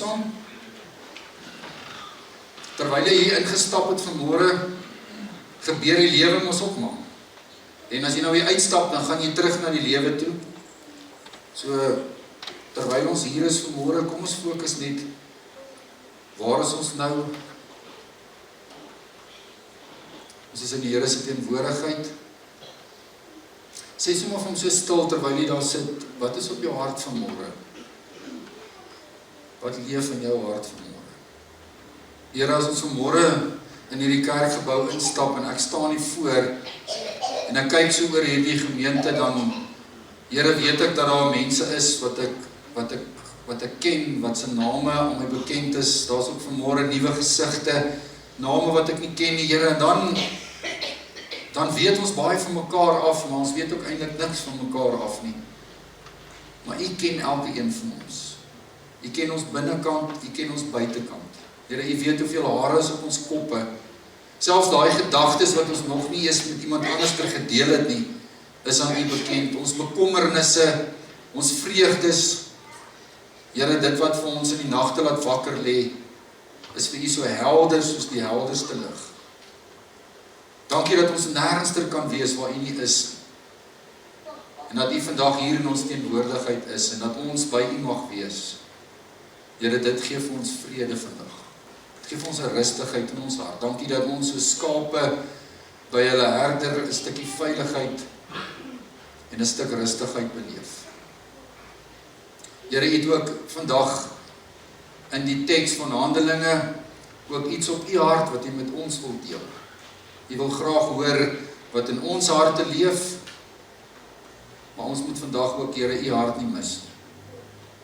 saam? Terwyl jy hier ingestap het vanmôre, gebeur die lewe mos op man. En as jy nou weer uitstap, dan gaan jy terug na die lewe toe. So, terwyl ons hier is vanmôre, kom ons fokus net, waar is ons nou? Ons is in die Here se teenwoordigheid. Sê sommer vir hom so stil terwyl jy daar sit, wat is op jou hart vanmôre? Wat leef in jou hart vanmôre? Here, as ons vanmôre in hierdie kerkgebou instap en ek staan hier voor en ek kyk so oor hierdie gemeente, dan Here, weet ek dat daar mense is wat ek ken, wat se name aan my bekend is. Daar's ook vanmôre nuwe gesigte, name wat ek nie ken nie, Here, en dan weet ons baie van mekaar af, maar ons weet ook eintlik niks van mekaar af nie. Maar U ken elke een van ons. U ken ons binnekant, U ken ons buitekant. Here, U weet hoeveel hare is op ons koppe. Selfs daai gedagtes wat ons nog nie eens met iemand anders gedeel het nie, is aan U bekend. Ons bekommernisse, ons vreugdes, Here, dit wat vir ons in die nagte laat wakker lê, is vir U so helder soos die helderste lig. Dankie dat ons nêrens kan wees waar U nie is. En dat U vandag hier in ons teenwoordigheid is en dat ons by U mag wees. Here, dit gee vir ons vrede vandag. Dit gee vir ons 'n rustigheid in ons hart. Dankie dat ons so skape by hulle herder 'n stukkie veiligheid en 'n stuk rustigheid beleef. Here, U het ook vandag in die teks van Handelinge ook iets op U hart wat U met ons wil deel. U wil graag hoor wat in ons harte leef, maar ons moet vandag ook, Here, U hart nie mis nie.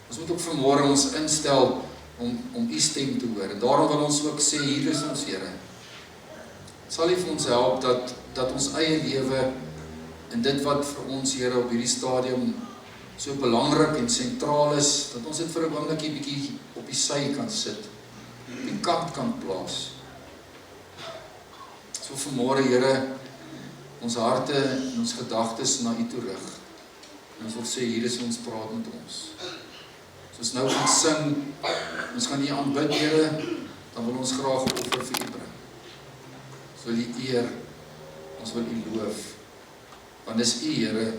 Ons moet ook vanmôre ons instel om U stem te hoor. En daarom wil ons ook sê, hier is ons, Here. Sal U vir ons help dat ons eie lewe en dit wat vir ons, Here, op hierdie stadium so belangrik en sentraal is, dat ons dit vir 'n oombliekie bietjie op die sy kan sit, op die kant kan plaas. So vanmôre, Here, ons harte en ons gedagtes na U toe rig. En ons wil sê, hier is ons, praat met ons. As ons nou gaan sing, ons gaan U aanbid, Here, dan wil ons graag 'n offer vir U bring. Ons wil U eer, ons wil U loof, want dis U, Here,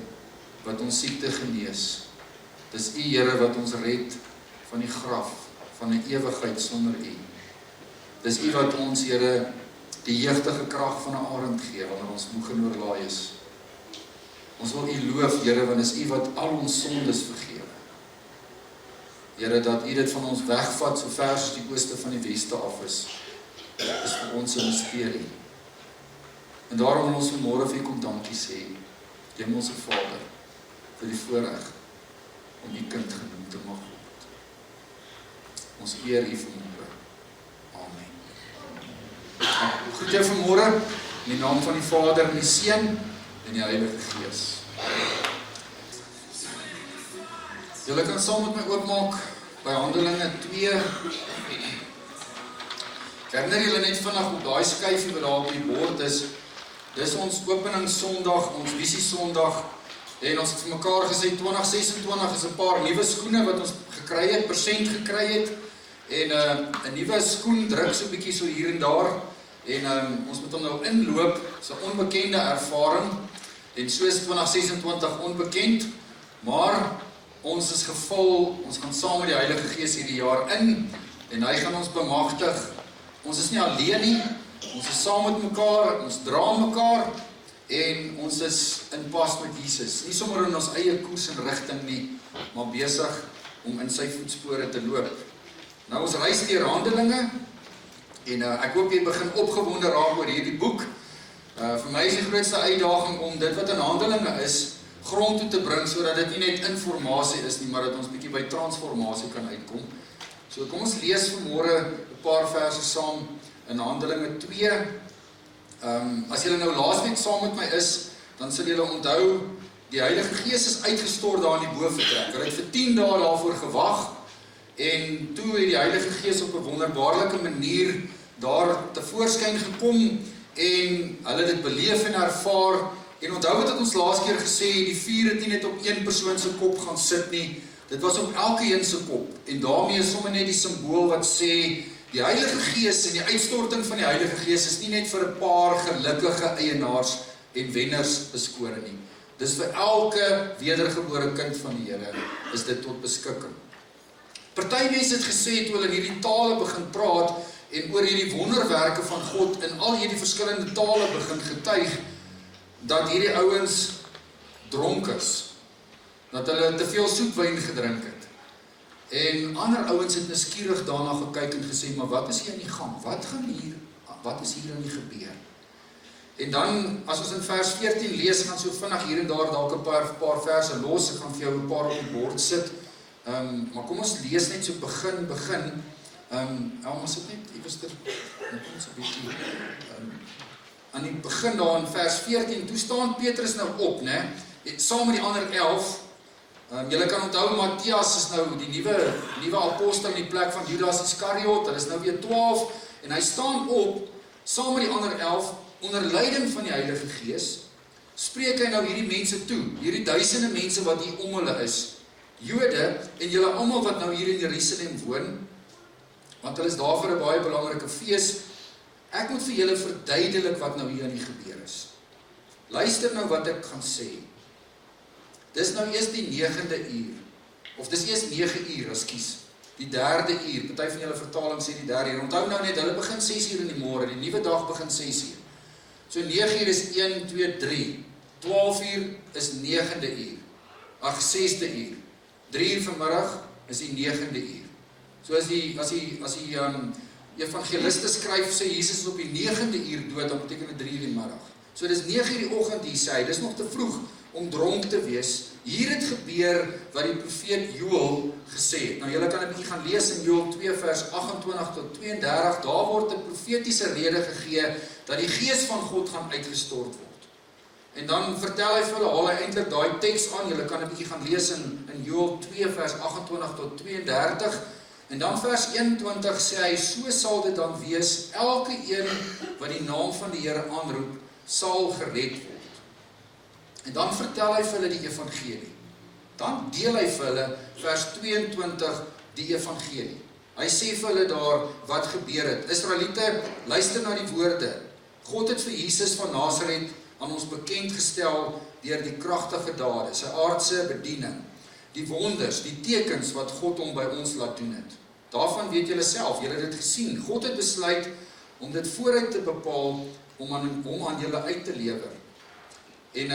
wat ons siekte genees. Dis U, Here, wat ons red van die graf, van 'n ewigheid sonder U. Dis U wat ons, Here, die jeugtige krag van 'n arend gee, wanneer ons moeg en oorlaai is. Ons wil U loof, Here, want dis U wat al ons sondes vergewe. Here, dat U dit van ons wegvat, so ver soos die ooste van die weste af is vir ons 'n misterie. En daarom wil ons vanmôre vir U kom dankie sê, Hemelse Vader, vir die voorreg om U kind genoem te mag word. Ons eer U vanmôre. Amen. Groet jou vanmôre in die naam van die Vader en die Seun en die Heilige Gees. Julle kan saam met my oopmaak by Handelinge 2. Ek herinner julle net vinnig op daai skyfie wat daar op die bord is. Dis ons openingssondag, ons visie Sondag. En ons het vir mekaar gesê 2026 is 'n paar nuwe skoene wat ons gekry het, persent gekry het. En 'n nuwe skoen druk so 'n bietjie so hier en daar. En ons moet hom nou inloop, so 'n onbekende ervaring. En so is 2026 onbekend, maar ons is gevul, ons gaan saam met die Heilige Gees hierdie jaar in, en hy gaan ons bemagtig. Ons is nie alleen nie, ons is saam met mekaar, ons dra mekaar, en ons is in pas met Jesus. Nie sommer in ons eie koers en rigting nie, maar besig om in sy voetspore te loop. Nou ons reis deur Handelinge, en ek hoop jy begin opgewonde raak oor hierdie boek. Vir my is die grootste uitdaging om dit wat in Handelinge is, grond toe te bring, sodat dit nie net informasie is nie, maar dat ons bietjie by transformasie kan uitkom. So kom ons lees vanmôre 'n paar verse saam in Handelinge 2. As julle nou laasweek saam met my is, dan sal julle onthou, die Heilige Gees is uitgestort daar in die boventrek. Hulle het vir 10 dae daarvoor gewag, en toe het die Heilige Gees op 'n wonderbaarlike manier daar tevoorskyn gekom, en hulle dit beleef en ervaar. En onthou wat ons laas keer gesê het, die vuur het nie net op een persoon se kop gaan sit nie, dit was op elkeen se kop, en daarmee is sommer net die simbool wat sê, die Heilige Gees en die uitstorting van die Heilige Gees is nie net vir 'n paar gelukkige eienaars en wenners beskore nie. Dis vir elke wedergebore kind van die Here, is dit tot beskikking. Party mense het gesê, toe hulle in hierdie tale begin praat, en oor hierdie wonderwerke van God, in al hierdie verskillende tale begin getuig, dat hierdie ouens dronk is, dat hulle te veel soetwyn gedrink het. En ander ouens het nuuskierig daarna gekyk en gesê, maar wat is hier aan die gang? Wat is hier aan die gebeur? En dan, as ons in vers 14 lees, gaan so vinnig hier en daar dalk 'n paar verse los, ek gaan vir jou 'n paar op die bord sit. Maar kom ons lees net so begin. Ons het net iewers ons 'n bietjie aan die begin daar in vers 14, toe staan Petrus nou op, né? Saam met die ander 11. Julle kan onthou, Matthias is nou die nuwe apostel in die plek van Judas Iskariot, hulle is nou weer 12, en hy staan op, saam met die ander 11, onder leiding van die Heilige Gees, spreek hy nou hierdie mense toe, hierdie duisende mense wat hier om hulle is, Jode, en julle almal wat nou hier in Jerusalem woon, want hulle is daar vir 'n baie belangrike fees. Ek moet vir julle verduidelik wat nou hier aan die gebeur is. Luister nou wat ek gaan sê. Dis nou eers die 9de uur, of dis eers 9 uur, ekskuus, die 3de uur, party van julle vertaling sê die 3de uur, onthou nou net, hulle begin 6 uur in die môre, die nuwe dag begin 6 uur. So 9 uur is 1, 2, 3, 12 uur is 9de uur, 6de uur, 3 uur vanmiddag is die 9de uur. So as die evangeliste skryf, sê Jesus is op die 9de uur dood, dan beteken dit 3 uur die middag. So dis 9 uur die oggend hier sê hy, dis nog te vroeg om dronk te wees. Hier het gebeur wat die profeet Joël gesê het. Nou julle kan 'n bietjie gaan lees in Joël 2 vers 28 tot 32, daar word 'n profetiese rede gegee dat die Gees van God gaan uitgestort word. En dan vertel hy vir hulle, haal hy eintlik daai teks aan, julle kan 'n bietjie gaan lees in Joël 2 vers 28 tot 32. En dan vers 21 sê hy, so sal dit dan wees, elke een wat die naam van die Here aanroep, sal gered word. En dan vertel hy vir hulle die evangelie. Dan deel hy vir hulle, vers 22, die evangelie. Hy sê vir hulle daar, wat gebeur het. Israeliete, luister na die woorde. God het vir Jesus van Nasaret aan ons bekend gestel deur die kragtige dade, sy aardse bediening, die wonders, die tekens wat God hom by ons laat doen het. Daarvan weet julle self, julle het dit gesien. God het besluit om dit vooruit te bepaal, om aan julle uit te lewer. En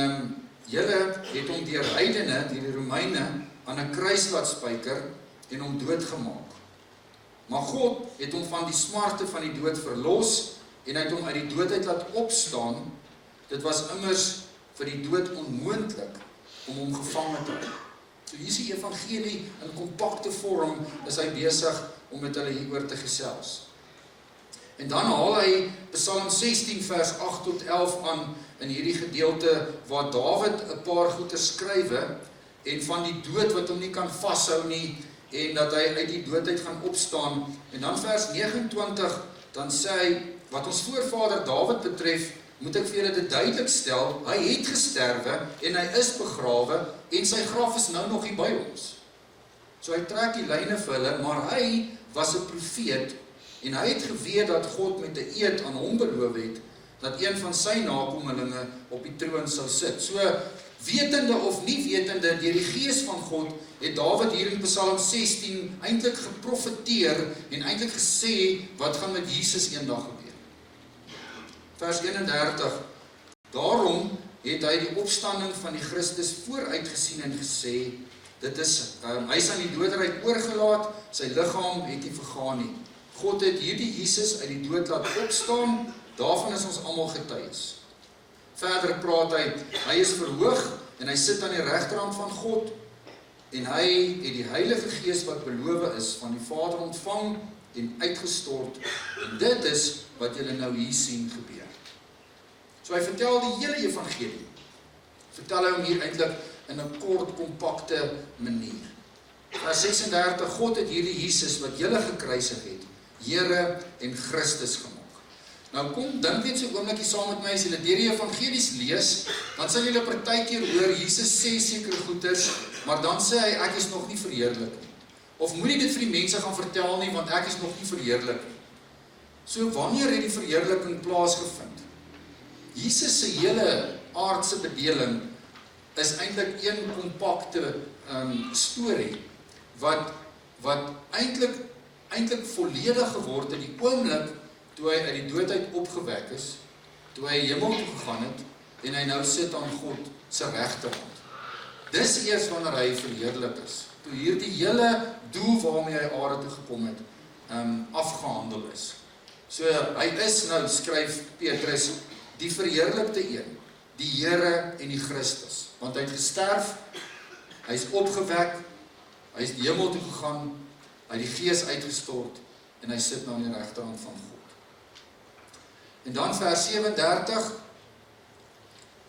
julle het hom deur heidene, deur die Romeine, aan 'n kruis laat spyker en hom doodgemaak. Maar God het hom van die smarte van die dood verlos, en hy het hom uit die dood uit laat opstaan. Dit was immers vir die dood onmoontlik om hom gevange te hou. So hier is die evangelie in kompakte vorm, is hy besig om met hulle hieroor te gesels. En dan haal hy Psalm 16 vers 8 tot 11 aan in hierdie gedeelte waar Dawid 'n paar goeie skrywe en van die dood wat hom nie kan vashou nie en dat hy uit die dood uit gaan opstaan. En dan vers 29 dan sê hy, wat ons voorvader Dawid betref, moet ek vir julle dit duidelik stel, hy het gesterwe en hy is begrawe en sy graf is nou nog hier by ons. So hy trek die lyne vir hulle, maar hy was 'n profeet en hy het geweet dat God met 'n eed aan hom beloof het dat een van sy nakommelinge op die troon sou sit. So wetende of nie wetende, deur die Gees van God het Dawid hier in Psalm 16 eintlik geprofeteer en eintlik gesê wat gaan met Jesus eendag gebeur. Vers 31, daarom het hy die opstanding van die Christus vooruitgesien en gesê, hy is aan die doderyk oorgelaat, sy liggaam het nie vergaan nie. God het hierdie Jesus uit die dood laat opstaan, daarvan is ons almal getuies. Verder praat hy is verhoog en hy sit aan die regterhand van God, en hy het die Heilige Gees wat beloof is van die Vader ontvang en uitgestort, en dit is wat julle nou hier sien gebeur. So hy vertel die hele evangelie, vertel hy hom hier eintlik in 'n kort, kompakte manier. Vers 36, God het hierdie Jesus wat julle gekruisig het, Here en Christus gemaak. Nou kom, dink net so oomblikie saam met my, as julle deur die evangelies lees, dan sal julle partykeer hoor, Jesus sê sekere goeders, maar dan sê hy, ek is nog nie verheerlik nie. Of moenie dit vir die mense gaan vertel nie, want ek is nog nie verheerlik nie. So wanneer het die verheerliking plaasgevind? Jesus se hele aardse bedeling is eintlik een kompakte storie, wat eintlik volledig geword het, die oomblik, toe hy uit die doodheid opgewek is, toe hy hemel toe gegaan het, en hy nou sit aan God se regterhand. Dis eers wanneer hy verheerlik is, toe hierdie hele doel waarmee hy aarde toe gekom het, afgehandel is. So hy is nou, skryf Petrus, die verheerlikte een, die Here en die Christus, want hy het gesterf, hy is opgewek, hy is die hemel toe gegaan, hy het die Gees uitgestort, en hy sit nou aan die regterhand van God. En dan vers 37,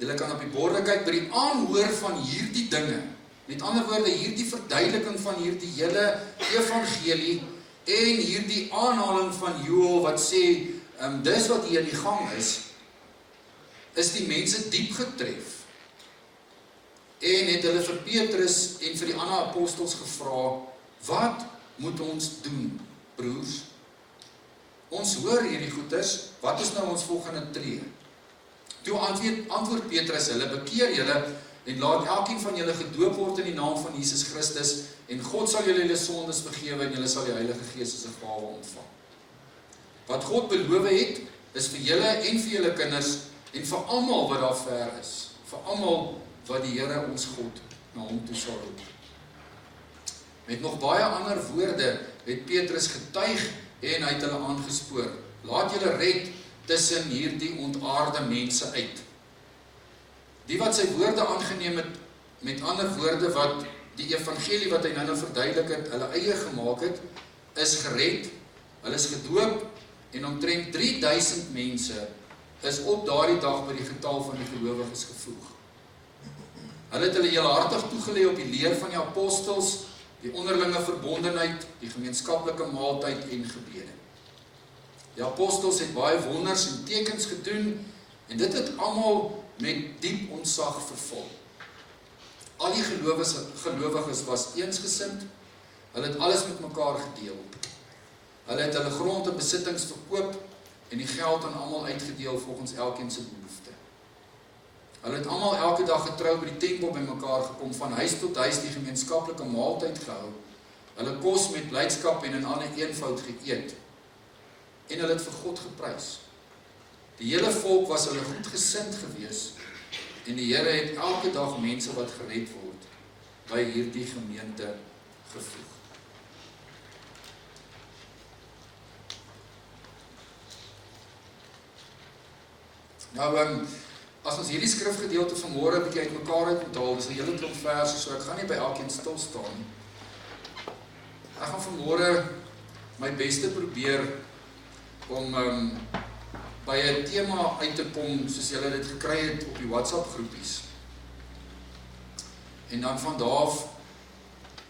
julle kan op die borde kyk, by die aanhoor van hierdie dinge, met ander woorde, hierdie verduideliking van hierdie hele evangelie, en hierdie aanhaling van Joel, wat sê, dis wat hier in die gang is die mense diep getref, en het hulle vir Petrus en vir die ander apostels gevra, wat moet ons doen, broers? Ons hoor hierdie goeders, wat is nou ons volgende tree? Toe antwoord Petrus hulle, bekeer julle en laat elkeen van julle gedoop word in die naam van Jesus Christus, en God sal julle sondes vergewe en julle sal die Heilige Gees as 'n gawe ontvang. Wat God beloof het, is vir julle en vir julle kinders, en vir almal wat daar ver is, vir almal wat die Here ons God na hom toe sal roep. Met nog baie ander woorde het Petrus getuig en hy het hulle aangespoor. Laat julle red tussen hierdie ontaarde mense uit. Die wat sy woorde aangeneem het, met ander woorde wat die evangelie wat hy nou verduidelik het, hulle eie gemaak het, is gered, hulle is gedoop, en omtrent 3000 mense is op daardie dag by die getal van die gelowiges gevoeg. Hulle het hulle heelhartig toegelê op die leer van die apostels, die onderlinge verbondenheid, die gemeenskaplike maaltyd en gebede. Die apostels het baie wonders en tekens gedoen, en dit het almal met diep ontzag vervul. Al die gelowiges was eensgesind, hulle het alles met mekaar gedeel. Hulle het hulle grond en besittings verkoop, en die geld aan almal uitgedeel volgens elkeen se behoefte. Hulle het almal elke dag getrou by die tempel by mekaar gekom, van huis tot huis die gemeenskaplike maaltyd gehou, hulle kos met blydskap en in alle eenvoud geëet, en hulle het vir God geprys. Die hele volk was hulle goedgesind gewees, en die Here het elke dag mense wat gered word, by hierdie gemeente gevoeg. Nou, as ons hierdie skrifgedeelte vanmôre 'n bietjie uitmekaar uithaal, dis 'n hele klomp verse, so ek gaan nie by elkeen stil staan nie. Ek gaan vanmôre my beste probeer om by 'n tema uit te kom, soos julle dit gekry het op die WhatsApp groepies. En dan van daar af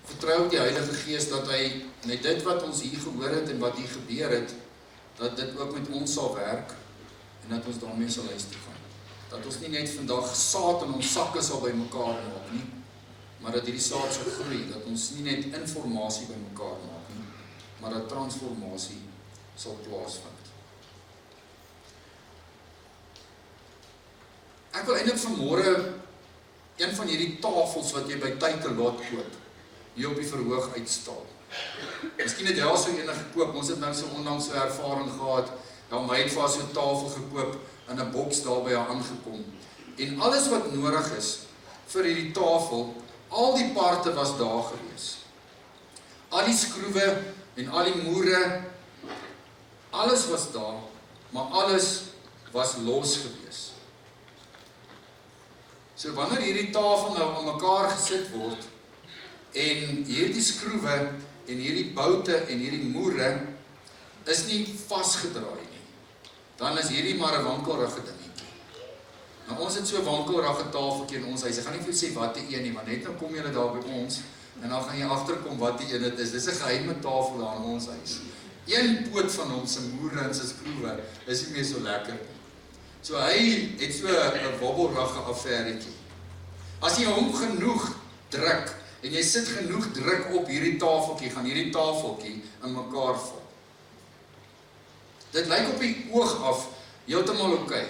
vertrou ek die Heilige Gees dat hy met dit wat ons hier gehoor het en wat hier gebeur het, dat dit ook met ons sal werk en dat ons daarmee sal huis toe gaan. Dat ons nie net vandag saad in ons sakke sal by mekaar maak nie, maar dat hierdie saad sal groei, dat ons nie net informasie by mekaar maak nie, maar dat transformasie sal plaasvind. Ek wil eintlik vanmôre een van hierdie tafels wat jy by Takealot koop, hier op die verhoog uitstal. Miskien het jy al so enige gekoop, ons het nou so onlangs so ervaring gehad, my het vir so 'n tafel gekoop, in 'n boks daar by haar aangekom. En alles wat nodig is vir hierdie tafel, al die parte was daar gewees. Al die skroewe en al die moere, alles was daar, maar alles was los gewees. So wanneer hierdie tafel nou aan mekaar gesit word, en hierdie skroewe en hierdie boute en hierdie moere is nie vasgedraai nie, dan is hierdie maar 'n wankelrige dingetjie. Nou ons het so 'n wankelrige tafeltjie in ons huis. Ek gaan nie vir julle sê wat die een nie, maar net nou kom julle daar by ons en dan gaan jy agterkom wat die een dit is. Dis 'n geheime tafel daar in ons huis. een poot van hom se moere en sy skroewe is nie meer so lekker nie. So hy het so 'n wobbelragge affairetjie. As jy hom genoeg druk, en jy sit genoeg druk op hierdie tafeltjie, gaan hierdie tafeltjie in mekaar val. Dit lyk op die oog af heeltemal oké,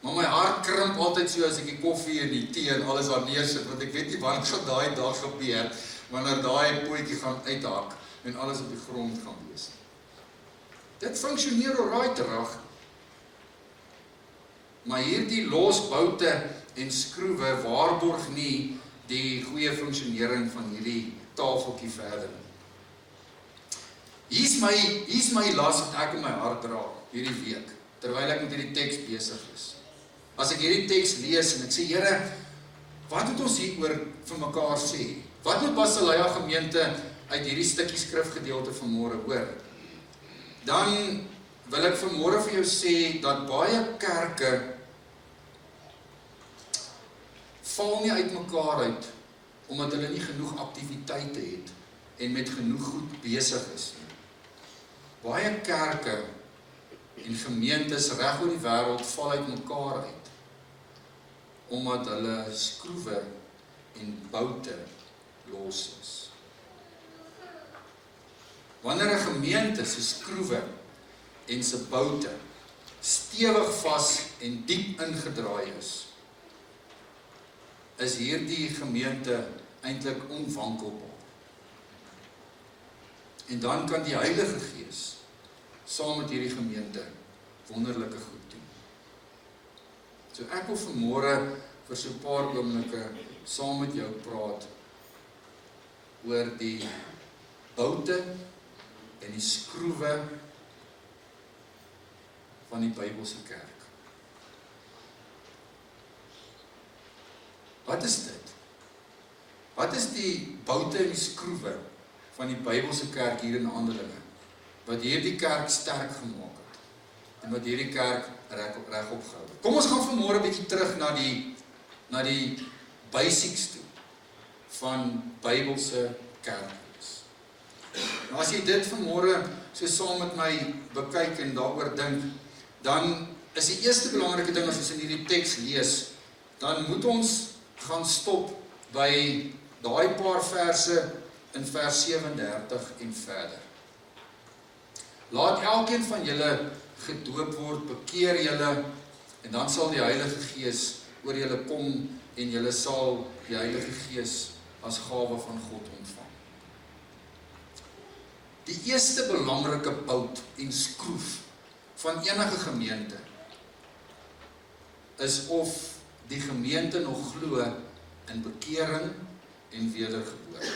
maar my hart krimp altyd so as ek die koffie en die tee en alles daar neersit, want ek weet nie wat gaan daai dag gebeur, wanneer daai pootjie gaan uithak en alles op die grond gaan wees. Dit funksioneer alright reg, maar hierdie losboute en skroewe waarborg nie die goeie funksionering van hierdie tafeltjie verder. Hier's my las wat ek in my hart dra hierdie week, terwyl ek met hierdie teks besig is. As ek hierdie teks lees en ek sê, Here, wat moet ons hieroor vir mekaar sê? Wat moet Basileia gemeente uit hierdie stukkie skrifgedeelte vanmôre hoor? Dan wil ek vanmôre vir jou sê dat baie kerke val nie uit mekaar uit, omdat hulle nie genoeg aktiwiteite het en met genoeg goed besig is nie. Baie kerke en gemeentes reg oor die wêreld val uit mekaar uit, omdat hulle skroewe en boute los is. Wanneer 'n gemeente se skroewe en se boute stewig vas en diep ingedraai is hierdie gemeente eintlik onwankelbaar. En dan kan die Heilige Gees saam met hierdie gemeente wonderlike goed doen. So ek wil vanmôre vir so 'n paar oomblikke saam met jou praat oor die boute en die skroewe van die Bybelse kerk. Wat is dit? Wat is die boute en die skroewe van die Bybelse kerk hier in Handelinge, wat hierdie kerk sterk gemaak het, en wat hierdie kerk reg opgehou het? Kom ons gaan vanmôre 'n bietjie terug na die basics toe, van Bybelse kerk. Nou as jy dit vanmôre so saam met my bekyk en daaroor dink, dan is die eerste belangrike ding as ons in hierdie teks lees, dan moet ons gaan stop by daai paar verse in vers 37 en verder. Laat elkeen van julle gedoop word, bekeer julle, en dan sal die Heilige Gees oor julle kom, en julle sal die Heilige Gees as gawe van God ontvang. Die eerste belangrike bout en skroef van enige gemeente is of die gemeente nog glo in bekering en wedergeboorte.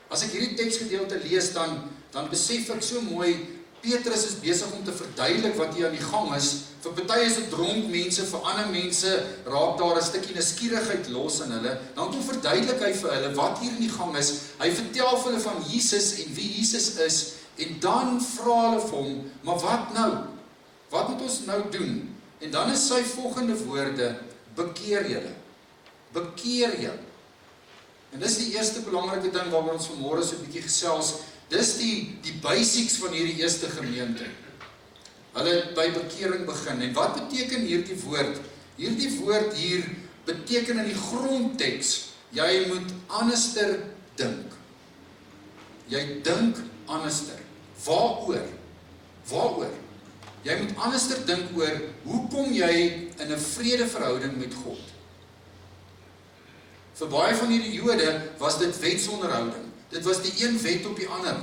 As ek hierdie teksgedeelte lees, dan besef ek so mooi, Petrus is besig om te verduidelik wat hier aan die gang is. Vir party is dit dronk mense, vir ander mense raak daar 'n stukkie nuuskierigheid los in hulle. Dan kom verduidelik hy vir hulle wat hier in die gang is. Hy vertel vir hulle van Jesus en wie Jesus is, en dan vra hulle vir hom, maar wat nou? Wat moet ons nou doen? En dan is sy volgende woorde, bekeer julle. Bekeer julle. En dis die eerste belangrike ding waaroor ons vanmôre so 'n bietjie gesels. Dis die basics van hierdie eerste gemeente. Hulle het by bekering begin. En wat beteken hierdie woord? Hierdie woord hier beteken in die grondteks, jy moet anderster dink. Jy dink anderster. Waaroor? Waaroor? Jy moet anderster dink oor, hoe kom jy in 'n vredeverhouding met God? Vir baie van hierdie Jode was dit wetsonderhouding. Dit was die een wet op die ander.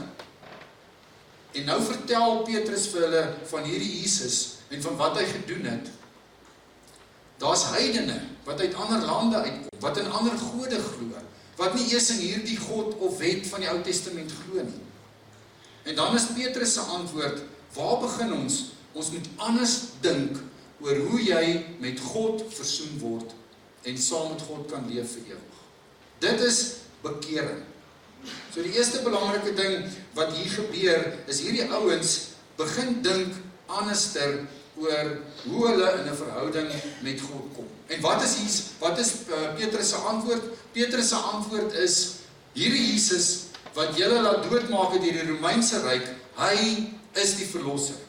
En nou vertel Petrus vir hulle van hierdie Jesus en van wat hy gedoen het. Daar's heidene wat uit ander lande uitkom, wat in ander gode glo, wat nie eers in hierdie God of wet van die Ou Testament glo nie. En dan is Petrus se antwoord, waar begin ons? Ons moet anders dink oor hoe jy met God versoen word en saam met God kan leef vir ewig. Dit is bekering. So die eerste belangrike ding wat hier gebeur, is hierdie ouens begin dink anderster oor hoe hulle in 'n verhouding met God kom. En wat is Petrus se antwoord? Petrus se antwoord is, hierdie Jesus wat julle laat doodmaak het deur die Romeinse ryk, hy is die verlosser.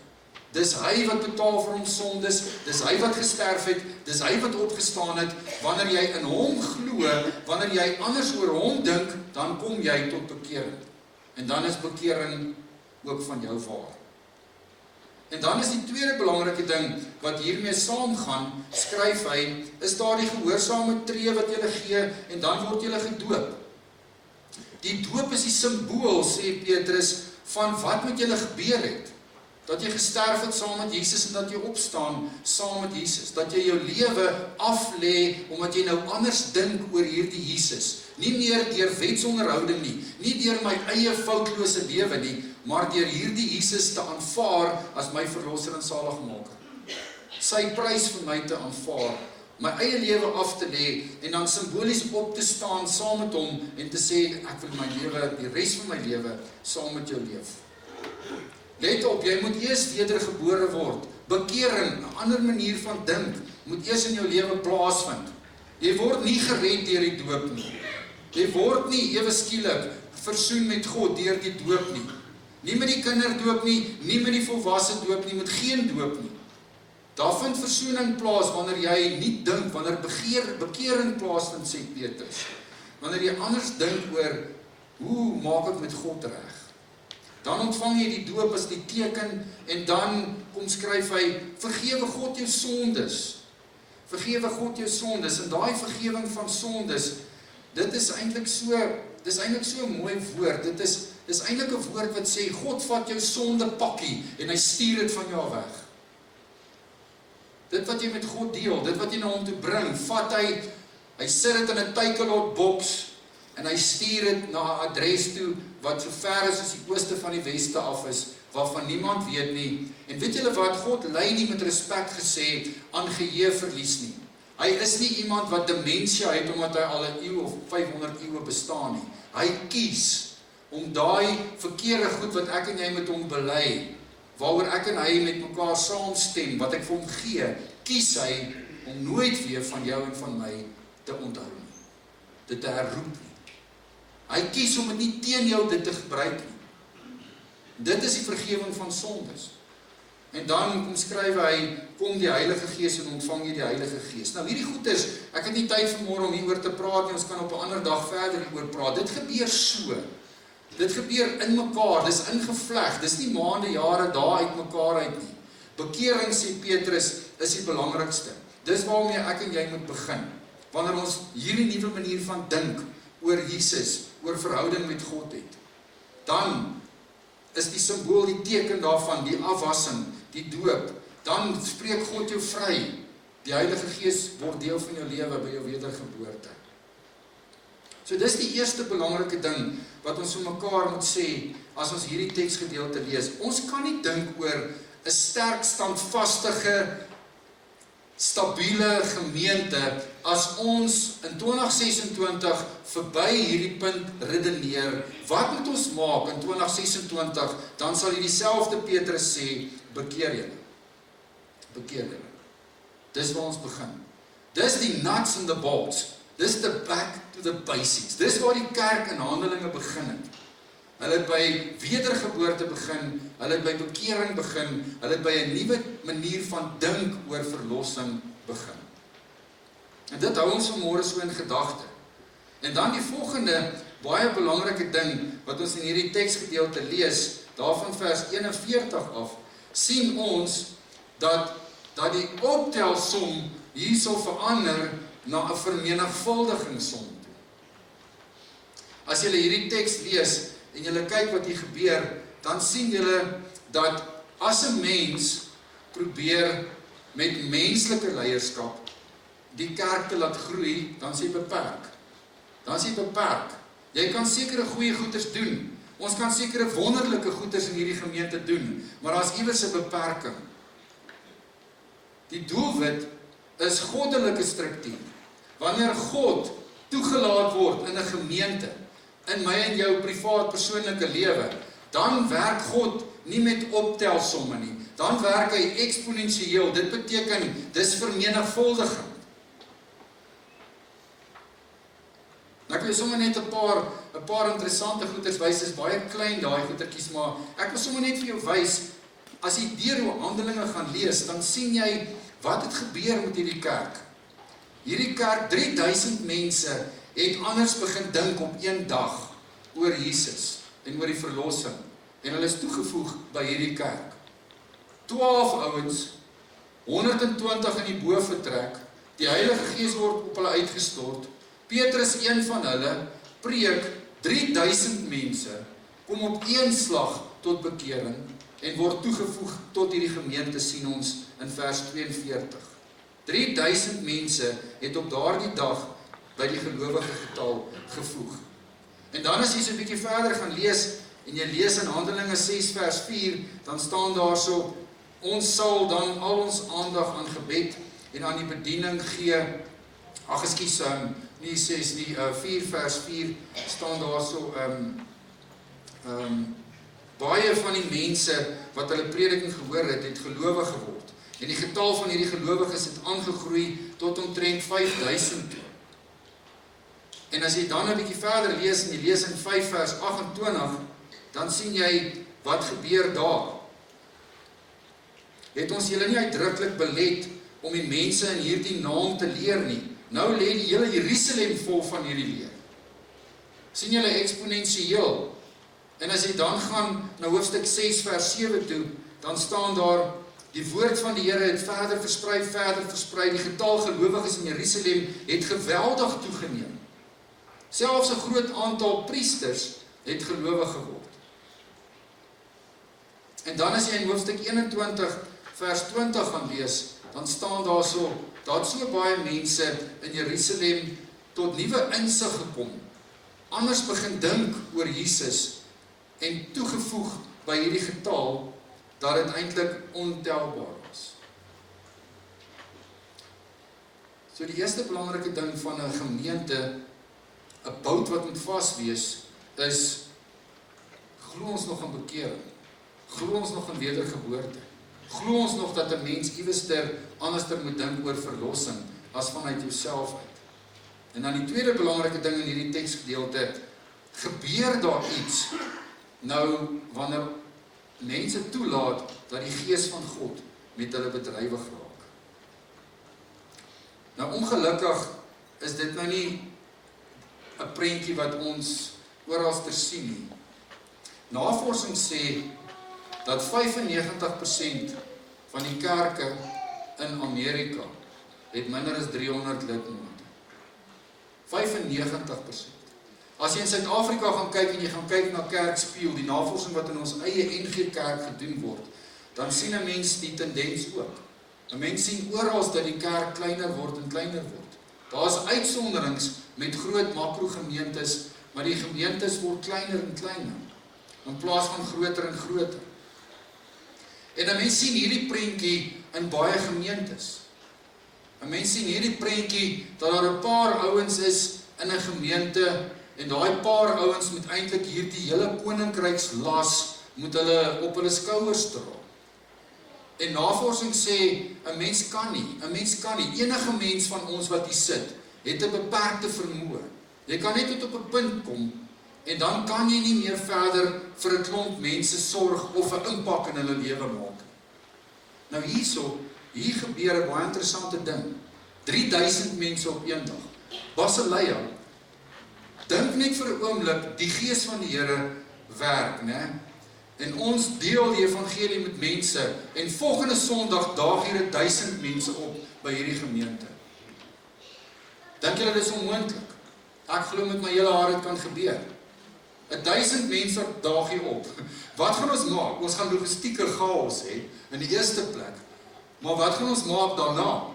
Dis hy wat betaal vir ons sondes, dis hy wat gesterf het, dis hy wat opgestaan het. Wanneer jy in hom glo, wanneer jy anders oor hom dink, dan kom jy tot bekering. En dan is bekering ook van jou waar. En dan is die tweede belangrike ding wat hiermee saamgaan, skryf hy, is daar die gehoorsame tree wat jy gee en dan word jy gedoop. Die doop is die simbool, sê Petrus, van wat met julle gebeur het. Dat jy gesterf het saam met Jesus en dat jy opstaan saam met Jesus. Dat jy jou lewe aflê omdat jy nou anders dink oor hierdie Jesus. Nie meer deur wetsonderhouding nie deur my eie foutlose lewe nie, maar deur hierdie Jesus te aanvaar as my verlosser en saligmaker. Sy prys vir my te aanvaar, my eie lewe af te lê en dan simbolies op te staan saam met hom en te sê, ek wil my lewe, die res van my lewe saam met jou leef. Let op, jy moet eers wedergebore word. Bekering, 'n ander manier van dink, moet eers in jou lewe plaasvind. Jy word nie gered deur die doop nie. Jy word nie ewe skielik versoen met God deur die doop nie. Nie met die kinderdoop nie, nie met die volwasse doop nie, met geen doop nie. Daar vind versoening plaas wanneer jy nie dink, wanneer bekering plaasvind, sê Petrus. Wanneer jy anders dink oor, hoe maak ek met God reg? Dan ontvang jy die doop as die teken en dan kom skryf hy, vergewe God jou sondes. Vergewe God jou sondes en daai vergewing van sondes, dit is eintlik so 'n mooi woord. Dit is eintlik 'n woord wat sê God vat jou sonde pakkie en hy stuur dit van jou weg. Dit wat jy met God deel, dit wat jy na hom toe bring, vat hy sit dit in 'n takealot boks en hy stuur dit na 'n adres toe wat so ver is as die ooste van die weste af is, waarvan niemand weet nie. En weet julle wat, God lei nie met respek gesê aan geheueverlies nie. Hy is nie iemand wat demensie het omdat hy al 'n eeu of 500 eeue bestaan nie. Hy kies om daai verkeerde goed wat ek en jy met hom bely, waaroor ek en hy met mekaar saamstem, wat ek vir hom gee, kies hy om nooit weer van jou en van my te onthou nie, dit te herroep nie. Hy kies om dit nie teen jou dit te gebruik nie. Dit is die vergewing van sondes. En dan kom skryf hy, kom die Heilige Gees en ontvang jy die Heilige Gees. Nou hierdie goed is, ek het nie tyd vanmôre om hieroor te praat nie, ons kan op 'n ander dag verder hieroor praat. Dit gebeur so. Dit gebeur in mekaar, dis ingevleg, dis nie maande, jare, dae uit mekaar uit nie. Bekering, sê Petrus, is die belangrikste. Dis waarmee ek en jy moet begin. Wanneer ons hierdie nuwe manier van dink oor Jesus, oor verhouding met God het, dan is die simbool, die teken daarvan, die afwassing, die doop, dan spreek God jou vry. Die Heilige Gees word deel van jou lewe by jou wedergeboorte. So dis die eerste belangrike ding wat ons vir mekaar moet sê as ons hierdie teksgedeelte lees. Ons kan nie dink oor 'n sterk, standvastige, stabiele gemeente as ons in 2026 verby hierdie punt redeneer. Wat moet ons maak in 2026? Dan sal jy dieselfde Petrus sê, bekeer julle. Bekeer julle. Dis waar ons begin. Dis die nuts and the bolts. Dis the back to the basics. Dis waar die kerk in Handelinge begin het. Hulle het by wedergeboorte begin, hulle het by bekering begin, hulle het by 'n nuwe manier van dink oor verlossing begin. En dit hou ons vanmôre so in gedagte. En dan die volgende baie belangrike ding wat ons in hierdie teksgedeelte lees, daarvan vers 41 af, sien ons dat die optelsom hier sal verander na 'n vermenigvuldigingssom toe. As julle hierdie teks lees en julle kyk wat hier gebeur, dan sien julle dat as 'n mens probeer met menslike leierskap die kerk te laat groei, dan is hy beperk. Dan is hy beperk. Jy kan sekere goeie goeders doen. Ons kan sekere wonderlike goeders in hierdie gemeente doen, maar daar is iewers 'n beperking. Die doelwit is goddelike struktuur. Wanneer God toegelaat word in 'n gemeente, in my en jou privaat persoonlike lewe, dan werk God nie met optelsomme nie. Dan werk hy eksponensieel. Dit beteken, dis vermenigvuldiging. Nou ek wil sommer net 'n paar interessante goeders wys, is baie klein daai goedertjies, maar ek wil sommer net vir jou wys, as jy deur Handelinge gaan lees, dan sien jy, wat het gebeur met hierdie kerk? Hierdie kerk, 3000 mense, het anders begin dink op een dag, oor Jesus, en oor die verlossing, en hulle is toegevoeg by hierdie kerk. 12 ouens, 120 in die boventrek, die Heilige Gees word op hulle uitgestort, Petrus een van hulle, preek, 3000 mense, kom op een slag tot bekering, en word toegevoeg tot hierdie gemeente, sien ons in vers 42. 3000 mense het op daardie dag by die gelowige getal gevoeg. En dan as jy so 'n bietjie verder gaan lees, en jy lees in Handelinge 6 vers 4, dan staan daar so, ons sal dan al ons aandag aan gebed en aan die bediening gee, nie 6 nie, 4 vers 4, staan daar so, baie van die mense wat hulle prediking gehoor het, het gelowig geword. En die getal van hierdie gelowiges het aangegroei tot omtrent 5000 toe. En as jy dan 'n bietjie verder lees, en jy lees in 5 vers 28, dan sien jy, wat gebeur daar? Het ons julle nie uitdruklik belet om die mense in hierdie naam te leer nie? Nou lê die hele Jerusalem vol van hierdie leer. Sien julle eksponensieel? En as jy dan gaan na hoofstuk 6 vers 7 toe, dan staan daar, die woord van die Here het verder versprei, die getal gelowiges in Jerusalem het geweldig toegeneem. Selfs 'n groot aantal priesters het gelowig geword. En dan as jy in hoofstuk 21 vers 20 gaan lees, dan staan daar so, dat so baie mense in Jerusalem tot nuwe insig gekom, anders begin dink oor Jesus, en toegevoeg by hierdie getal, dat dit eintlik ontelbaar was. So die eerste belangrike ding van 'n gemeente, 'n bout wat moet vas wees, is, glo ons nog in bekering? Glo ons nog in wedergeboorte? Glo ons nog dat 'n mens iewester anderster moet dink oor verlossing, as vanuit jouself uit? En dan die tweede belangrike ding in hierdie teksgedeelte, gebeur daar iets, nou, wanneer mense toelaat, dat die Gees van God met hulle bedrywig raak. Nou, ongelukkig is dit nou nie 'n prentjie wat ons oralster sien nie. Navorsing sê, dat 95% van die kerke in Amerika het minder as 300 lidmate. 95%. As jy in Suid-Afrika gaan kyk, en jy gaan kyk na Kerkspieël, die navorsing wat in ons eie NG Kerk gedoen word, dan sien 'n mens die tendens ook. 'n Mens sien oral dat die kerk kleiner word en kleiner word. Daar is uitsonderings met groot makrogemeentes, maar die gemeentes word kleiner en kleiner, in plaas van groter en groter. En 'n mens sien hierdie prentjie in baie gemeentes. 'n Mens sien hierdie prentjie, dat daar 'n paar ouens is in 'n gemeente, en daai paar ouens moet eintlik hierdie hele koninkrykslas, moet hulle op hulle skouers dra. En navorsing sê, 'n mens kan nie, enige mens van ons wat hier sit, het 'n beperkte vermoë. Jy kan net tot op 'n punt kom, en dan kan jy nie meer verder vir 'n klomp mense sorg, of 'n impak in hulle lewe maak. Nou hier gebeur 'n baie interessante ding. 3000 mense op een dag. Basileia, dink net vir 'n oomblik, die Gees van die Here werk, né? En ons deel die evangelie met mense, en volgende Sondag daag hier 1000 mense op by hierdie gemeente. Dink julle dit is onmoontlik? Ek glo met my hele hart dit kan gebeur. 1000 mense daag hier op. Wat gaan ons maak? Ons gaan logistieke chaos hê, in die eerste plek. Maar wat gaan ons maak daarna?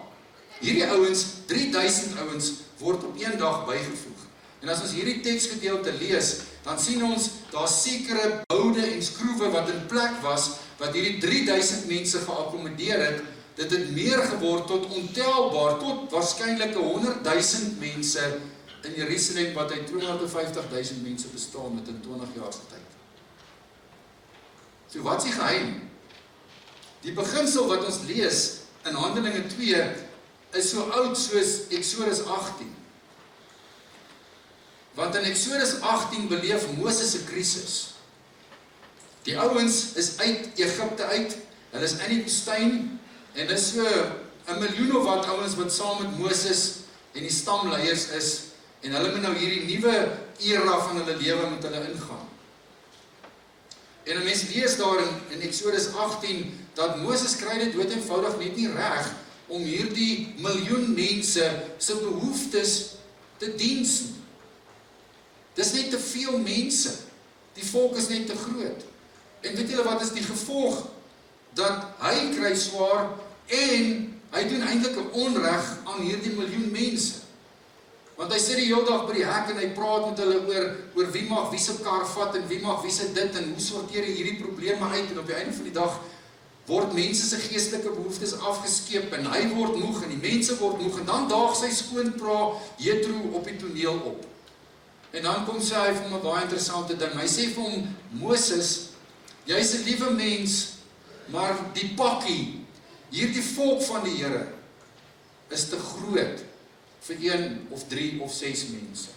Hierdie ouens, 3000 ouens, word op een dag bygevoeg. En as ons hierdie teksgedeelte lees, dan sien ons, daar sekere boude en skroewe wat in plek was, wat hierdie 3000 mense geakkommodeer het. Dit het meer geword tot ontelbaar, tot waarskynlik 100.000 mense in Jerusalem, wat uit 250.000 mense bestaan met in 20 jaar se tyd. So wat is die geheim? Die beginsel wat ons lees in Handelinge 2 is so oud soos Exodus 18. Want in Exodus 18 beleef Moses 'n krisis. Die ouens is uit Egipte uit, hulle is in die woestyn, en dis so 'n miljoen of wat ouens wat saam met Moses en die stamleiers is, en hulle moet nou hierdie nuwe era van hulle lewe met hulle ingaan. En 'n mens lees daar in Exodus 18, dat Moses kry dit dood eenvoudig net nie reg, om hierdie miljoen mense se behoeftes te diens nie. Dis net te veel mense, die volk is net te groot. En weet julle wat is die gevolg? Dat hy kry swaar, en hy doen eintlik 'n onreg aan hierdie miljoen mense. Want hy sit die hele dag by die hek en hy praat met hulle oor wie mag wie se kar vat en wie mag wie se dit en hoe sorteer hy hierdie probleme uit, en op die einde van die dag word mense se geestelike behoeftes afgeskeep en hy word moeg en die mense word moeg, en dan daag sy skoonpra Jethro op die toneel op. En dan kom sy hy vir hom 'n baie interessante ding. Hy sê vir hom, Moses, jy's 'n liewe mens, maar die pakkie, hierdie volk van die Here, is te groot vir 1 of 3 of 6 mense.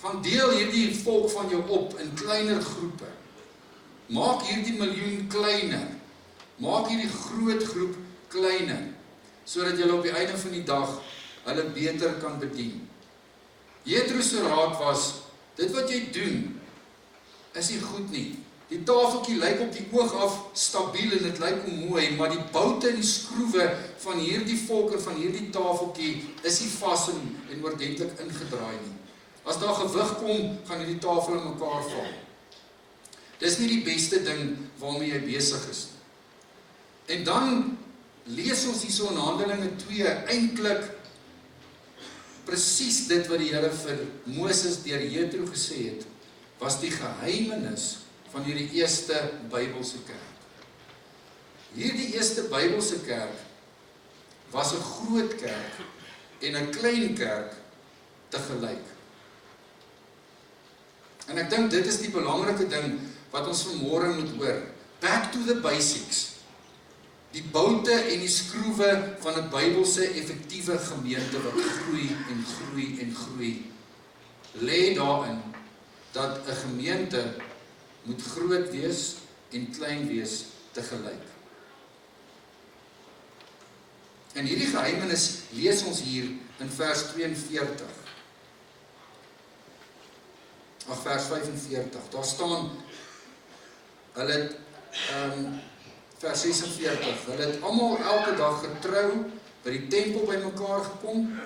Gaan deel hierdie volk van jou op in kleiner groepe. Maak hierdie miljoen kleiner. Maak hierdie groot groep kleiner, sodat jy op die einde van die dag hulle beter kan bedien. Jethro se raad was, dit wat jy doen, is nie goed nie. Die tafeltjie lyk op die oog af stabiel en dit lyk mooi, maar die boute en die skroewe van hierdie volk en van hierdie tafeltjie is nie vas en oordentlik ingedraai nie. As daar gewig kom, gaan hierdie tafel in mekaar val. Dis nie die beste ding waarmee jy besig is. En dan lees ons hierso in Handelinge 2 eintlik presies dit wat die Here vir Moses deur Jethro gesê het, was die geheimenis van hierdie eerste Bybelse kerk. Hierdie eerste Bybelse kerk was 'n groot kerk en 'n klein kerk tegelyk. En ek dink dit is die belangrike ding wat ons vanmôre moet hoor. Back to the basics. Die boute en die skroewe van 'n Bybelse effektiewe gemeente wat groei en groei en groei, lê daarin dat 'n gemeente moet groot wees en klein wees tegelyk. En hierdie geheimenis lees ons hier in vers 42. Ag, vers 45. Daar staan, hulle het, vers 46, hulle het almal elke dag getrou by die tempel bymekaar gekom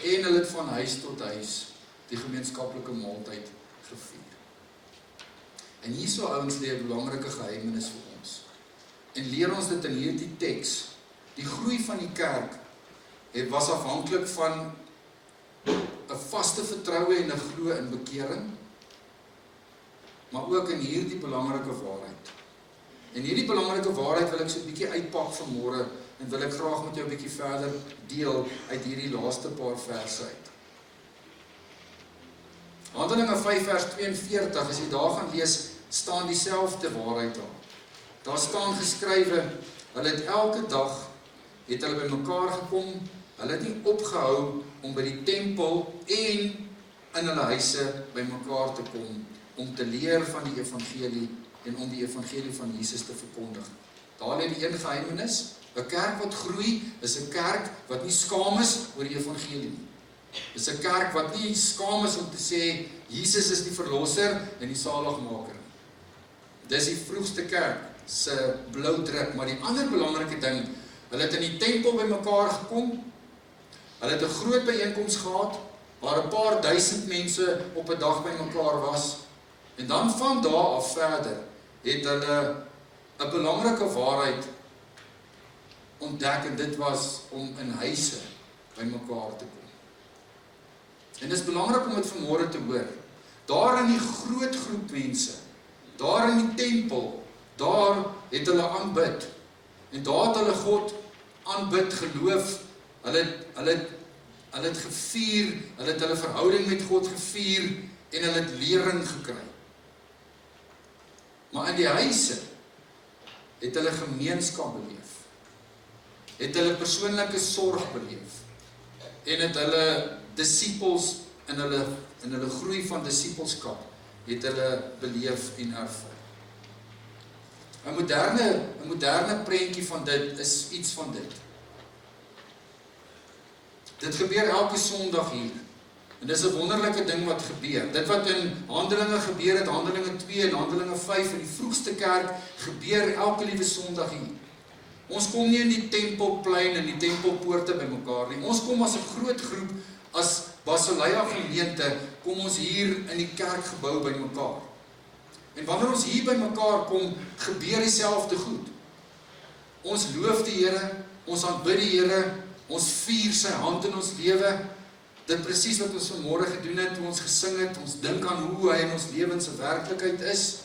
en hulle het van huis tot huis die gemeenskaplike maaltyd gevier. En hierso ouens lê 'n belangrike geheimenis vir ons. En leer ons dit in hierdie teks. Die groei van die kerk was afhanklik van 'n vaste vertroue en 'n glo in bekering, maar ook in hierdie belangrike waarheid. En hierdie belangrike waarheid wil ek so 'n bietjie uitpak vanmôre en wil ek graag met jou 'n bietjie verder deel uit hierdie laaste paar verse uit. Handelinge 5 vers 42, as jy daar gaan lees, staan dieselfde waarheid daar. Daar staan geskrywe, hulle het elke dag, het hulle bymekaar gekom, hulle het nie opgehou om by die tempel en in hulle huise bymekaar te kom, om te leer van die evangelie en om die evangelie van Jesus te verkondig. Daar lê die een geheimenis, 'n kerk wat groei, is 'n kerk wat nie skaam is oor die evangelie nie. Dis 'n kerk wat nie skaam is om te sê, Jesus is die verlosser en die saligmaker. Dis die vroegste kerk se blou druk, maar die ander belangrike ding, hulle het in die tempel bymekaar gekom, hulle het 'n groot byeenkoms gehad, waar 'n paar duisend mense op 'n dag bymekaar was, en dan van daar af verder, het hulle 'n belangrike waarheid ontdek, en dit was om in huise bymekaar te kom. En dit is belangrik om dit vanmôre te hoor. Daar in die groot groep mense, daar in die tempel, daar het hulle aanbid. En daar het hulle God aanbid, geloof, hulle het gevier, hulle het hulle verhouding met God gevier, en hulle het lering gekry. Maar in die huise, het hulle gemeenskap beleef, het hulle persoonlike sorg beleef, en het hulle disippels in hulle groei van disippelskap het hulle beleef en ervaar. 'n moderne prentjie van dit is iets van dit. Dit gebeur elke Sondag hier. En dis 'n wonderlike ding wat gebeur. Dit wat in Handelinge gebeur het, Handelinge 2 en Handelinge 5 in die vroegste kerk, gebeur elke liewe Sondag hier. Ons kom nie in die tempelplein en die tempelpoorte bymekaar nie. Ons kom as 'n groot groep, as Basileia gemeente, kom ons hier in die kerkgebou bymekaar. En wanneer ons hier bymekaar kom, gebeur dieselfde goed. Ons loof die Here, ons aanbid die Here, ons vier sy hand in ons lewe. Dit presies wat ons vanmôre gedoen het, toe ons gesing het, ons dink aan hoe hy in ons lewens 'n werklikheid is.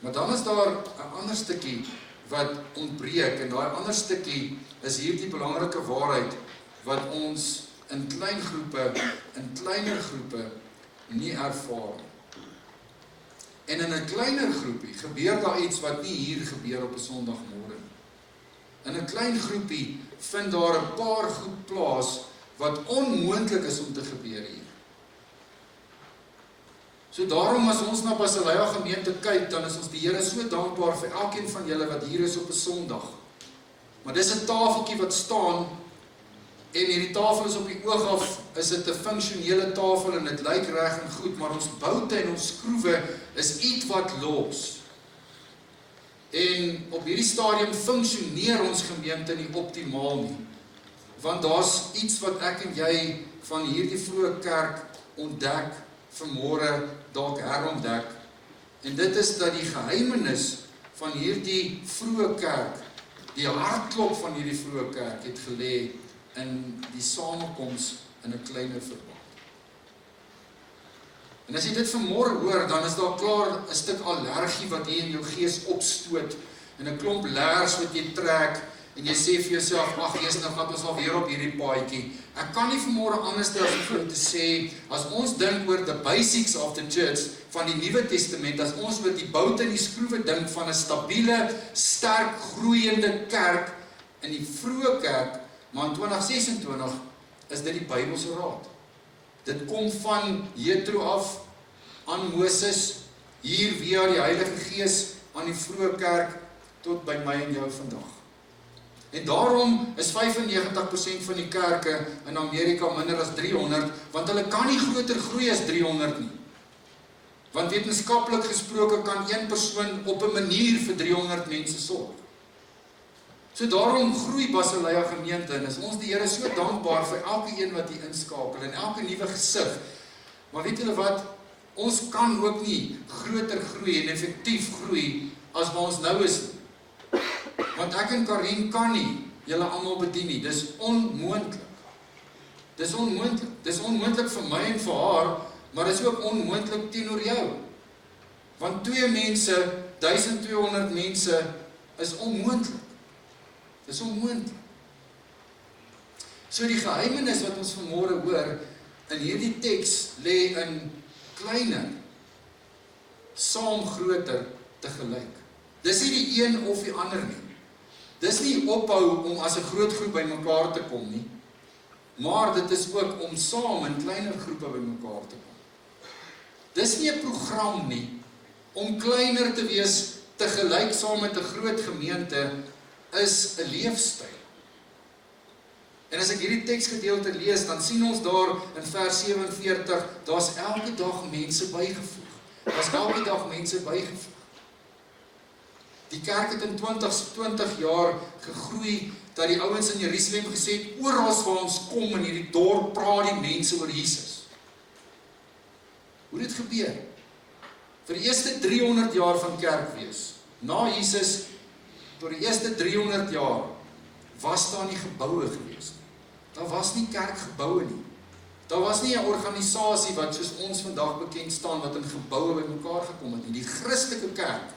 Maar dan is daar 'n ander stukkie wat ontbreek, en daai ander stukkie is hierdie belangrike waarheid wat ons in kleiner groepe nie ervaar. En in 'n kleiner groepie gebeur daar iets wat nie hier gebeur op 'n Sondagmôre. In 'n klein groepie vind daar 'n paar goed plaas wat onmoontlik is om te gebeur hier. So daarom as ons na Basileia gemeente kyk, dan is ons die Here so dankbaar vir elkeen van julle wat hier is op 'n Sondag. Maar dis 'n tafeltjie wat staan, en hierdie tafel is op die oog af, is dit 'n funksionele tafel en dit lyk reg en goed, maar ons boute en ons skroewe is iets wat los. En op hierdie stadium funksioneer ons gemeente nie optimaal nie. Want daar's iets wat ek en jy van hierdie vroeë kerk ontdek, vanmôre dalk herontdek. En dit is dat die geheimenis van hierdie vroeë kerk, die hartklop van hierdie vroeë kerk, het gelê in die samekoms in 'n kleiner verband. En as jy dit vanmôre hoor, dan is daar klaar 'n stuk allergie wat hier in jou gees opstoot, en 'n klomp leers wat jy trek, en jy sê vir jouself, ag Jesus, nou gaan ons alweer op hierdie paadjie. Ek kan nie vanmôre anders as om vir jou te sê, as ons dink oor the basics of the church, van die Nuwe Testament, as ons oor die boute en die skroewe dink van 'n stabiele, sterk, groeiende kerk, in die vroeë kerk, maar in 2026 is dit die Bybelse raad. Dit kom van Jethro af, aan Moses, hier via die Heilige Gees, aan die vroeë kerk, tot by my en jou vandag. En daarom is 95% van die kerke in Amerika minder as 300, want hulle kan nie groter groei as 300 nie. Want wetenskaplik gesproke kan een persoon op 'n manier vir 300 mense sorg. So daarom groei Basileia gemeente, en is ons die Here so dankbaar vir elke een wat hier inskakel, en elke nuwe gesig. Maar weet julle wat, ons kan ook nie groter groei en effektief groei, as waar ons nou is. Want ek en Karin kan nie julle almal bedien nie, dis onmoontlik. Dis onmoontlik. Dis onmoontlik vir my en vir haar, maar dis ook onmoontlik teenoor jou. Want 2 mense, 1200 mense, is onmoontlik. Dis onmoontlik. So die geheimenis wat ons vanmôre hoor, in hierdie teks lê in kleiner, saam groter tegelyk. Dis nie die een of die ander nie. Dis nie ophou om as 'n groot groep bymekaar te kom nie, maar dit is ook om saam in kleiner groepe bymekaar te kom. Dis nie 'n program nie, om kleiner te wees tegelyk saam met 'n groot gemeente, is 'n leefstyl. En as ek hierdie teksgedeelte lees, dan sien ons daar in vers 47, daar's elke dag mense bygevoeg. Daar's elke dag mense bygevoeg. Die kerk het in 20 jaar gegroei, dat die ouens in Jerusalem gesê het, oral waar ons kom in hierdie dorp, praat die mense oor Jesus. Hoe het dit gebeur? Vir die eerste 300 jaar van kerkwees, na Jesus, tot die eerste 300 jaar, was daar nie geboue gewees. Daar was nie kerkgeboue nie. Daar was nie 'n organisasie wat soos ons vandag bekend staan, wat in geboue bymekaar gekom het nie. Die Christelike kerk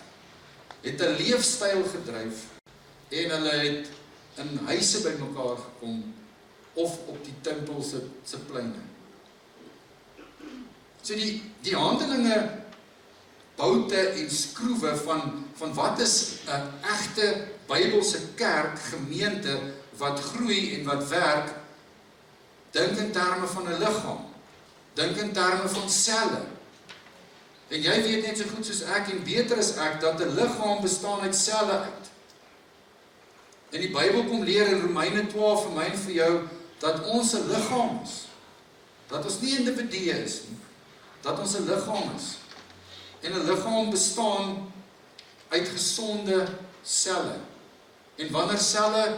het 'n leefstyl gedryf, en hulle het in huise bymekaar gekom, of op die tempel se pleine. So die Handelinge, boute en skroewe van wat is 'n egte Bybelse kerk, gemeente, wat groei en wat werk, Dink in terme van 'n liggaam. Dink in terme van selle. En jy weet net so goed soos ek en beter as ek, dat 'n liggaam bestaan uit selle uit. En die Bybel kom leer in Romeine 12 vir my en vir jou, dat ons 'n liggaam is. Dat ons nie individue is nie. Dat ons 'n liggaam is. En 'n liggaam bestaan uit gesonde selle. En wanneer selle,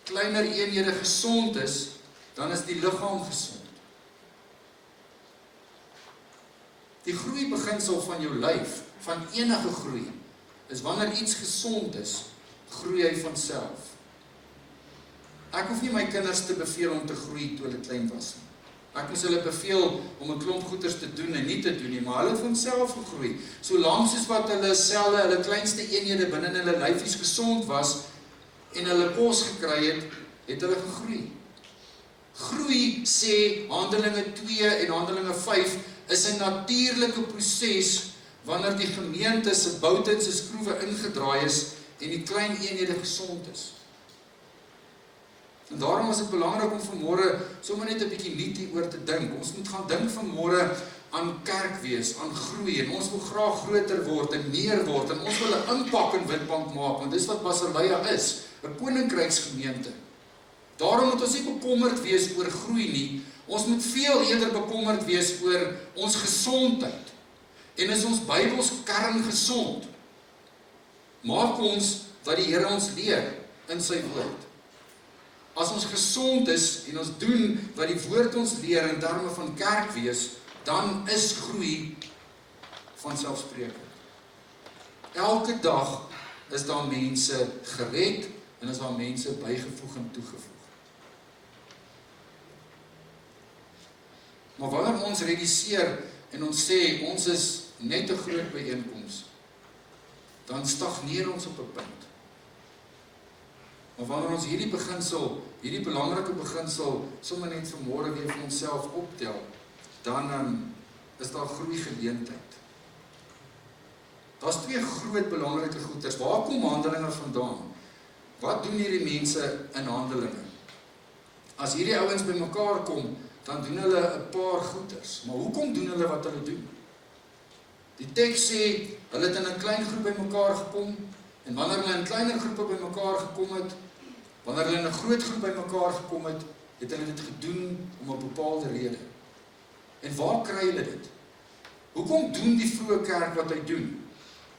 kleiner eenhede gesond is, dan is die liggaam gesond. Die groeibeginsel van jou lyf, van enige groei, is wanneer iets gesond is, groei hy van self. Ek hoef nie my kinders te beveel om te groei toe hulle klein was nie. Ek moes hulle beveel om 'n klomp goeders te doen en nie te doen nie, maar hulle het van self gegroei. Solank soos wat hulle selle, hulle kleinste eenhede binne in hulle lyfies gesond was en hulle kos gekry het, het hulle gegroei. Groei, sê Handelinge 2 en Handelinge 5, is 'n natuurlike proses wanneer die gemeente se boute en se skroewe ingedraai is en die klein eenhede gesond is. En daarom is dit belangrik om vanmôre sommer net 'n bietjie nuut hieroor te dink. Ons moet gaan dink vanmôre aan kerk wees, aan groei, en ons wil graag groter word en meer word, en ons wil 'n impak in Witbank maak, want dis wat Basileia is, 'n koninkryksgemeente. Daarom moet ons nie bekommerd wees oor groei nie, ons moet veel eerder bekommerd wees oor ons gesondheid. En is ons Bybels kern gesond? Maak ons wat die Here ons leer in sy woord. As ons gesond is en ons doen wat die woord ons leer in terme van kerk wees, dan is groei vanselfsprekend. Elke dag is daar mense gered en is daar mense bygevoeg en toegevoeg. Maar wanneer ons realiseer en ons sê ons is net 'n groot byeenkoms, dan stagneer ons op 'n punt. Maar wanneer ons hierdie beginsel, hierdie belangrike beginsel, sommer net vanmôre weer vir onsself optel, dan is daar groeigeleentheid. Daar's twee groot belangrike goeders. Waar kom Handelinge vandaan? Wat doen hierdie mense in Handelinge? As hierdie ouens bymekaar kom, dan doen hulle 'n paar goeders. Maar hoekom doen hulle wat hulle doen? Die teks sê, hulle het in 'n klein groep bymekaar gekom, en wanneer hulle in kleiner groepe bymekaar gekom het, wanneer hulle in 'n groot groep bymekaar gekom het, het hulle dit gedoen om 'n bepaalde rede. En waar kry hulle dit? Hoekom doen die vroeë kerk wat hy doen?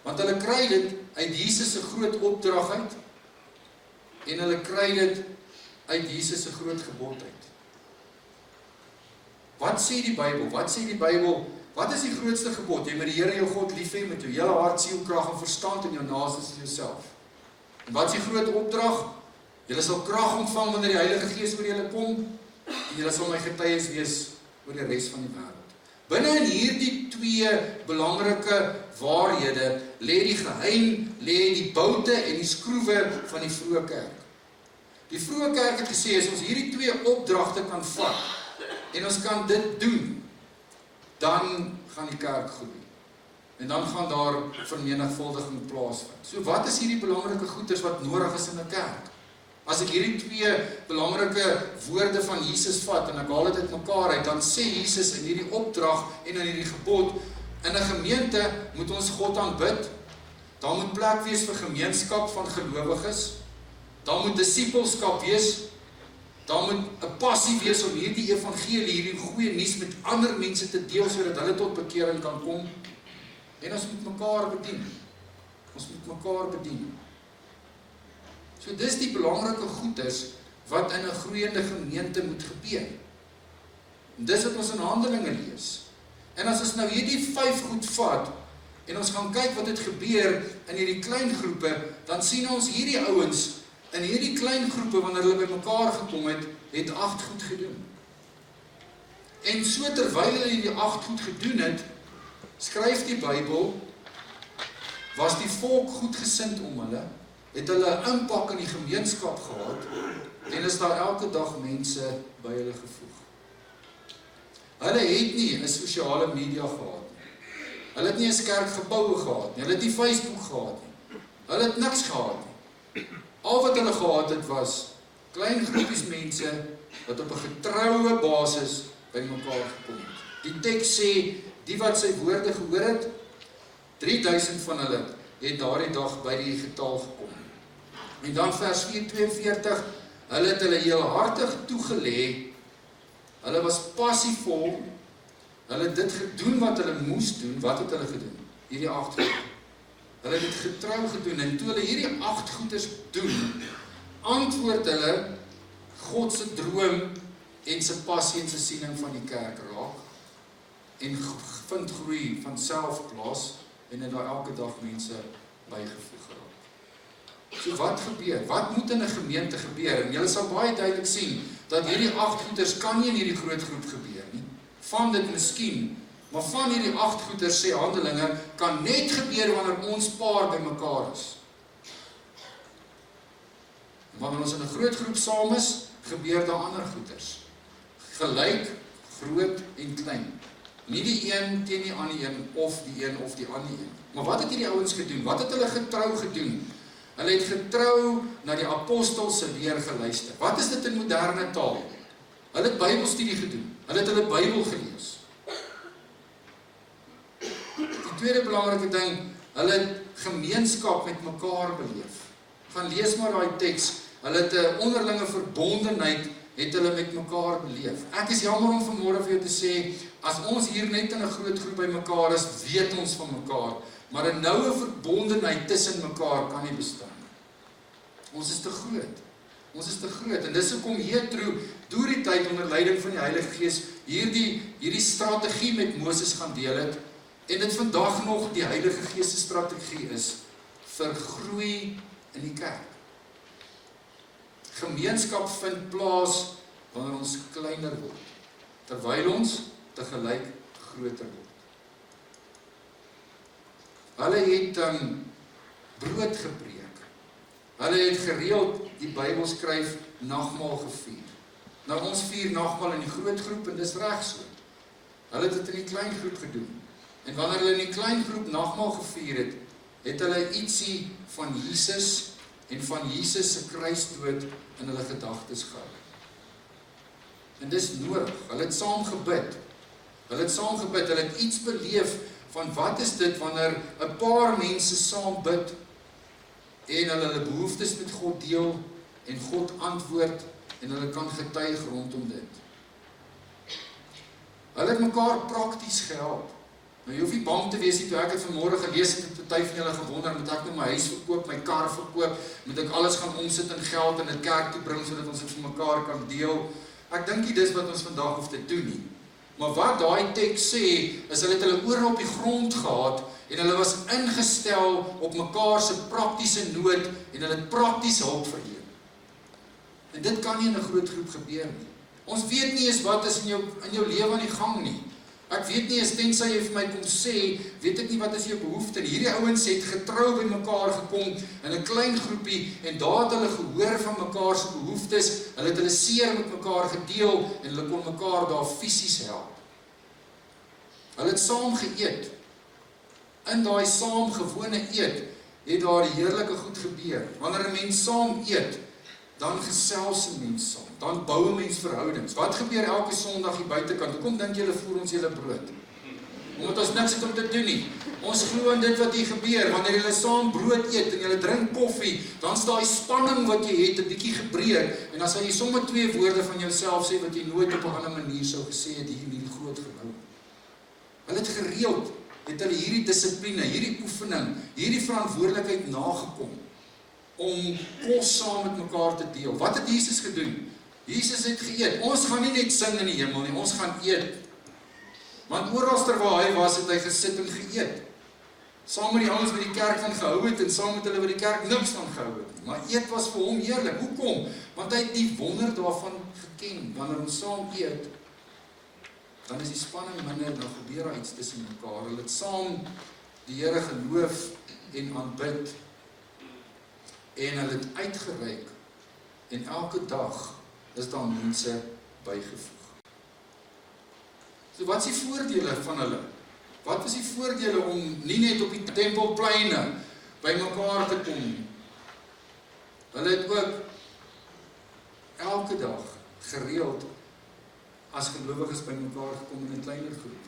Want hulle kry dit uit Jesus se groot opdrag uit, en hulle kry dit uit Jesus se groot gebod uit. Wat sê die Bybel? Wat sê die Bybel? Wat is die grootste gebod? Jy moet die Here jou God lief hê met jou hele hart, siel, krag en verstand, en jou naaste as jouself. En wat is die groot opdrag? Julle sal krag ontvang wanneer die Heilige Gees oor julle kom, en julle sal my getuies wees oor die res van die wêreld. Binne in hierdie twee belangrike waarhede lê die geheim, lê die boute en die skroewe van die vroeë kerk. Die vroeë kerk het gesê, as ons hierdie twee opdragte kan vat, en ons kan dit doen, dan gaan die kerk groei. En dan gaan daar vermenigvuldiging plaasvind. So wat is hierdie belangrike goeders wat nodig is in 'n kerk? As ek hierdie twee belangrike woorde van Jesus vat, en ek haal dit uit mekaar uit, dan sê Jesus in hierdie opdrag en in hierdie gebod, in 'n gemeente moet ons God aanbid, daar moet plek wees vir gemeenskap van gelowiges, daar moet disippelskap wees, daar moet 'n passie wees om hierdie evangelie, hierdie goeie nuus met ander mense te deel, sodat hulle tot bekering kan kom, en ons moet mekaar bedien. Ons moet mekaar bedien. So dis die belangrike goeders wat in 'n groeiende gemeente moet gebeur. En dis wat ons in Handelinge lees. En as ons nou hierdie 5 goed vat, en ons gaan kyk wat het gebeur in hierdie klein groepe, dan sien ons hierdie ouens, in hierdie klein groepe, wanneer hulle bymekaar gekom het 8 goed gedoen. En so terwyl hulle hierdie 8 goed gedoen het, skryf die Bybel, was die volk goedgesind om hulle, het hulle 'n impak in die gemeenskap gehad, en is daar elke dag mense by hulle gevoeg. Hulle het nie 'n sosiale media gehad nie. Hulle het nie 'n kerkgeboue gehad nie. Hulle het nie Facebook gehad nie. Hulle het niks gehad nie. Al wat hulle gehad het was Klein groepies mense wat op 'n getroue basis by mekaar gekom het. Die teks sê, die wat sy woorde gehoor het, 3000 van hulle het daardie dag by die getal gekom. En dan vers 4:42, hulle het hulle heelhartig toegelê, hulle was passievol, hulle het dit gedoen wat hulle moes doen. Wat het hulle gedoen? Hierdie 8 goed. Hulle het dit getrou gedoen, en toe hulle hierdie 8 goeders doen, antwoord hulle God se droom en sy passie en sy siening van die kerk raak, en vind groei van self plaas, en het daar elke dag mense bygevoeg geraak. So wat gebeur? Wat moet in 'n gemeente gebeur? En julle sal baie duidelik sien, dat hierdie 8 goeders kan nie in hierdie groot groep gebeur nie. Van dit miskien, maar van hierdie 8 goeders, sê Handelinge, kan net gebeur wanneer ons paar by mekaar is. Wanneer ons in 'n groot groep saam is, gebeur daar ander goeders. Gelyk, groot en klein. Nie die een teen die ander een, of die een of die ander een. Maar wat het hierdie ouens gedoen? Wat het hulle getrou gedoen? Hulle het getrou na die apostels se leer geluister. Wat is dit in moderne taal? Hulle het Bybelstudie gedoen. Hulle het hulle Bybel gelees. Die tweede belangrike ding, hulle het gemeenskap met mekaar beleef. Gaan lees maar daai teks. Hulle het 'n onderlinge verbondenheid het hulle met mekaar beleef. Ek is jammer om vanmôre vir jou te sê, as ons hier net in 'n groot groep by mekaar is, weet ons van mekaar, maar 'n noue verbondenheid tussen mekaar kan nie bestaan. Ons is te groot. Ons is te groot, en dis hoekom Jethro deur die tyd onder leiding van die Heilige Gees hierdie strategie met Moses gaan deel het, en dit vandag nog die Heilige Gees se strategie is vir groei in die kerk. Gemeenskap vind plaas wanneer ons kleiner word, terwyl ons tegelyk groter word. Hulle het brood gebreek. Hulle het gereeld die Bybel skryf nagmaal gevier. Nou ons vier nagmaal in die groot groep, en dis reg so. Hulle het dit in die klein groep gedoen. En wanneer hulle in die klein groep nagmaal gevier het, het hulle ietsie van Jesus en van Jesus se kruisdood in hulle gedagtes gehou. En dis nodig. Hulle het saam gebid. Hulle het iets beleef van wat is dit wanneer 'n paar mense saam bid en hulle behoeftes met God deel en God antwoord en hulle kan getuig rondom dit. Hulle het mekaar prakties gehelp. Nou jy hoef nie bang te wees nie, toe ek het vanmôre gelees het, het party van julle gewonder, moet ek nou my huis verkoop, my kar verkoop, moet ek alles gaan omsit in geld en dit kerk toe bring sodat ons dit vir mekaar kan deel. Ek dink nie dis wat ons vandag hoef te doen nie. Maar wat daai teks sê, is hulle het hulle ore op die grond gehad en hulle was ingestel op mekaar se praktiese nood en hulle het prakties hulp verleen. En dit kan nie in 'n groot groep gebeur nie. Ons weet nie eens wat is in jou lewe aan die gang nie. Ek weet nie eens tensy jy vir my kom sê, weet ek nie wat is jou behoefte nie. Hierdie ouens het getrou by mekaar gekom in 'n klein groepie en daar het hulle gehoor van mekaar se behoeftes. Hulle het hulle seer met mekaar gedeel en hulle kon mekaar daar fisies help. Hulle het saam geëet. In daai saam gewone eet het daar die heerlike goed gebeur. Wanneer 'n mens saam eet, dan gesels 'n mens saam, dan bou 'n mens verhoudings. Wat gebeur elke Sondag hier buitekant? Hoekom dink julle voer ons julle brood? Omdat ons niks het om te doen nie. Ons glo in dit wat hier gebeur. Wanneer julle saam brood eet en julle drink koffie, dan is daai spanning wat jy het 'n bietjie gebreek en dan sal jy sommer 2 woorde van jouself sê wat jy nooit op 'n ander manier sou gesê het hier in hierdie groot gebou. Hulle het gereeld, het hulle hierdie dissipline, hierdie oefening, hierdie verantwoordelikheid nagekom om kos saam met mekaar te deel. Wat het Jesus gedoen? Jesus het geëet. Ons gaan nie net sing in die hemel nie, ons gaan eet. Want oralster waar hy was, het hy gesit en geëet. Saam met die ouens wat die kerk van gehou het en saam met hulle wat die kerk niks van gehou het. Maar eet was vir hom heerlik. Hoekom? Want hy het die wonder daarvan geken. Wanneer ons saam eet, dan is die spanning minder, dan gebeur daar iets tussen mekaar. Hulle het saam die Here geloof en aanbid en hulle het uitgereik en elke dag is daar mense bygevoeg. So wat is die voordele van hulle? Wat is die voordele om nie net op die tempelpleine by mekaar te kom nie? Hulle het ook elke dag, gereeld, as gelowiges by mekaar gekom in 'n kleiner groep.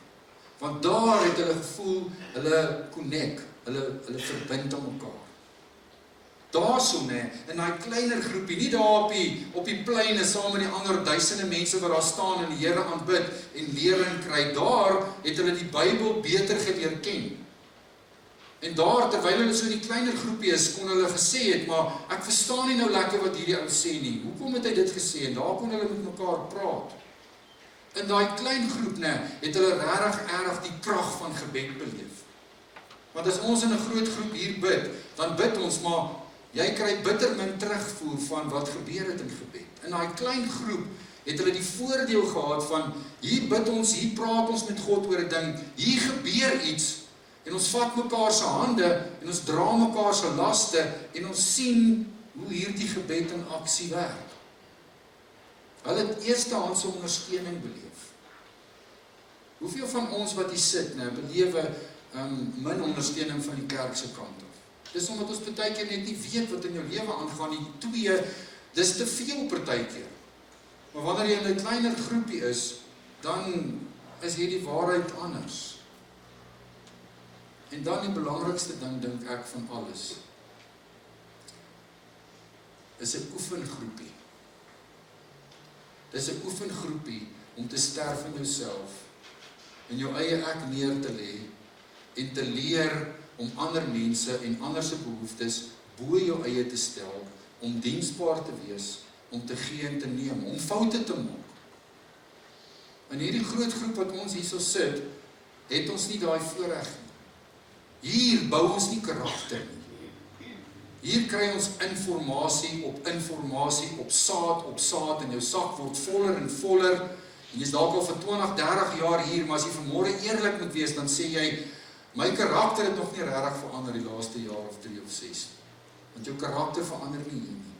Want daar het hulle gevoel, hulle connect, hulle verbind aan mekaar. Daarso, in daai kleiner groepie, nie daar op die pleine saam met die ander duisende mense wat daar staan en die Here aanbid en lering kry, daar het hulle die Bybel beter geleer ken. En daar, terwyl hulle so in die kleiner groepie is, kon hulle gesê het, maar ek verstaan nie nou lekker wat hierdie ou sê nie. Hoekom het hy dit gesê? En daar kon hulle met mekaar praat. In daai klein groep, het hulle regtig die krag van gebed beleef. Want as ons in 'n groot groep hier bid, dan bid ons, maar jy kry bitter min terugvoer van wat gebeur het in gebed. In daai klein groep het hulle die voordeel gehad van, hier bid ons, hier praat ons met God oor 'n ding, hier gebeur iets, en ons vat mekaar se hande, en ons dra mekaar se laste, en ons sien hoe hierdie gebed in aksie werk. Hulle het eerstehandse ondersteuning beleef. Hoeveel van ons wat hier sit, belewe min ondersteuning van die kerk se kant af? Dis omdat ons partykeer net nie weet wat in jou lewe aangaan nie. Twee, dis te veel partykeer. Maar wanneer jy in 'n kleiner groepie is, dan is hierdie waarheid anders. En dan die belangrikste ding, dink ek, van alles, is 'n oefengroepie. Dis 'n oefengroepie om te sterf in jouself, en jou eie ek neer te lê, en te leer om ander mense en ander se behoeftes bo jou eie te stel, om diensbaar te wees, om te gee en te neem, om foute te maak. In hierdie groot groep wat ons hierso sit, het ons nie daai voorreg nie. Hier bou ons nie karakter nie. Hier kry ons informasie, op saad, en jou sak word voller en voller, en jy is dalk al vir 20, 30 jaar hier, maar as jy vanmôre eerlik moet wees, dan sê jy, my karakter het nog nie regtig verander die laaste jaar of 3 of 6. Want jou karakter verander nie hier nie.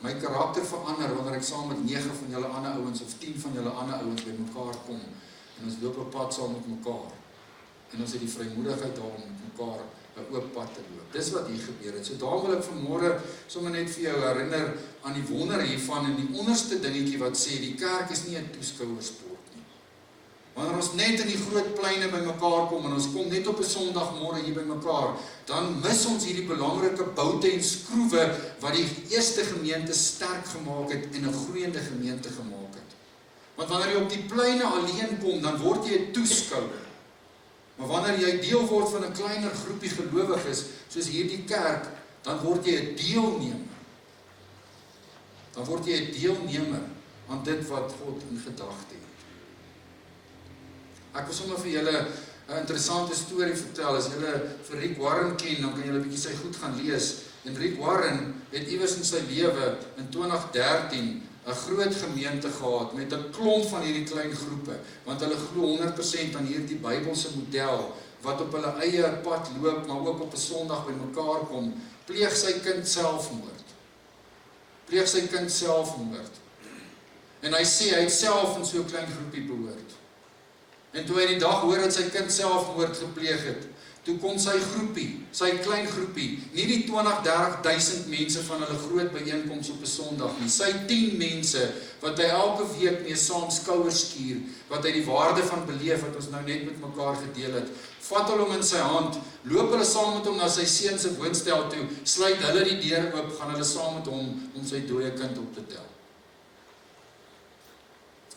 My karakter verander wanneer ek saam met 9 van julle ander ouens of 10 van julle ander ouens by mekaar kom, en ons loop op pad saam met mekaar. En ons het die vrymoedigheid daar om met mekaar 'n oop pad te loop. Dis wat hier gebeur het. So daarom wil ek vanmôre sommer net vir jou herinner aan die wonder hiervan, en die onderste dingetjie wat sê, die kerk is nie 'n toeskouersport nie. Wanneer ons net in die groot pleine by mekaar kom, en ons kom net op 'n Sondagmôre hier by mekaar, dan mis ons hierdie belangrike boute en skroewe wat die eerste gemeente sterk gemaak het en 'n groeiende gemeente gemaak het. Want wanneer jy op die pleine alleen kom, dan word jy 'n toeskouer. Maar wanneer jy deel word van 'n kleiner groepie gelowiges, soos hierdie kerk, dan word jy 'n deelnemer. Dan word jy 'n deelnemer aan dit wat God in gedagte het. Ek wil sommer vir julle 'n interessante storie vertel. As julle vir Rick Warren ken, dan kan julle 'n bietjie sy goed gaan lees. En Rick Warren het iewers in sy lewe in 2013 'n groot gemeente gehad met 'n klomp van hierdie klein groepe, want hulle glo 100% aan hierdie Bybelse model wat op hulle eie pad loop, maar ook op 'n Sondag by mekaar kom. Pleeg sy kind selfmoord. En hy sê hy het self in so 'n klein groepie behoort. En toe hy die dag hoor dat sy kind selfmoord gepleeg het, toe kom sy groepie, sy klein groepie, nie die 20, 30.000 mense van hulle groot byeenkoms op 'n Sondag nie, sy 10 mense, wat hy elke week mee saam skouers skuur, wat hy die waarde van beleef, wat ons nou net met mekaar gedeel het, vat hulle hom in sy hand, loop hulle saam met hom na sy seun se woonstel toe, sluit hulle die deur oop, gaan hulle saam met hom om sy dooie kind op te tel.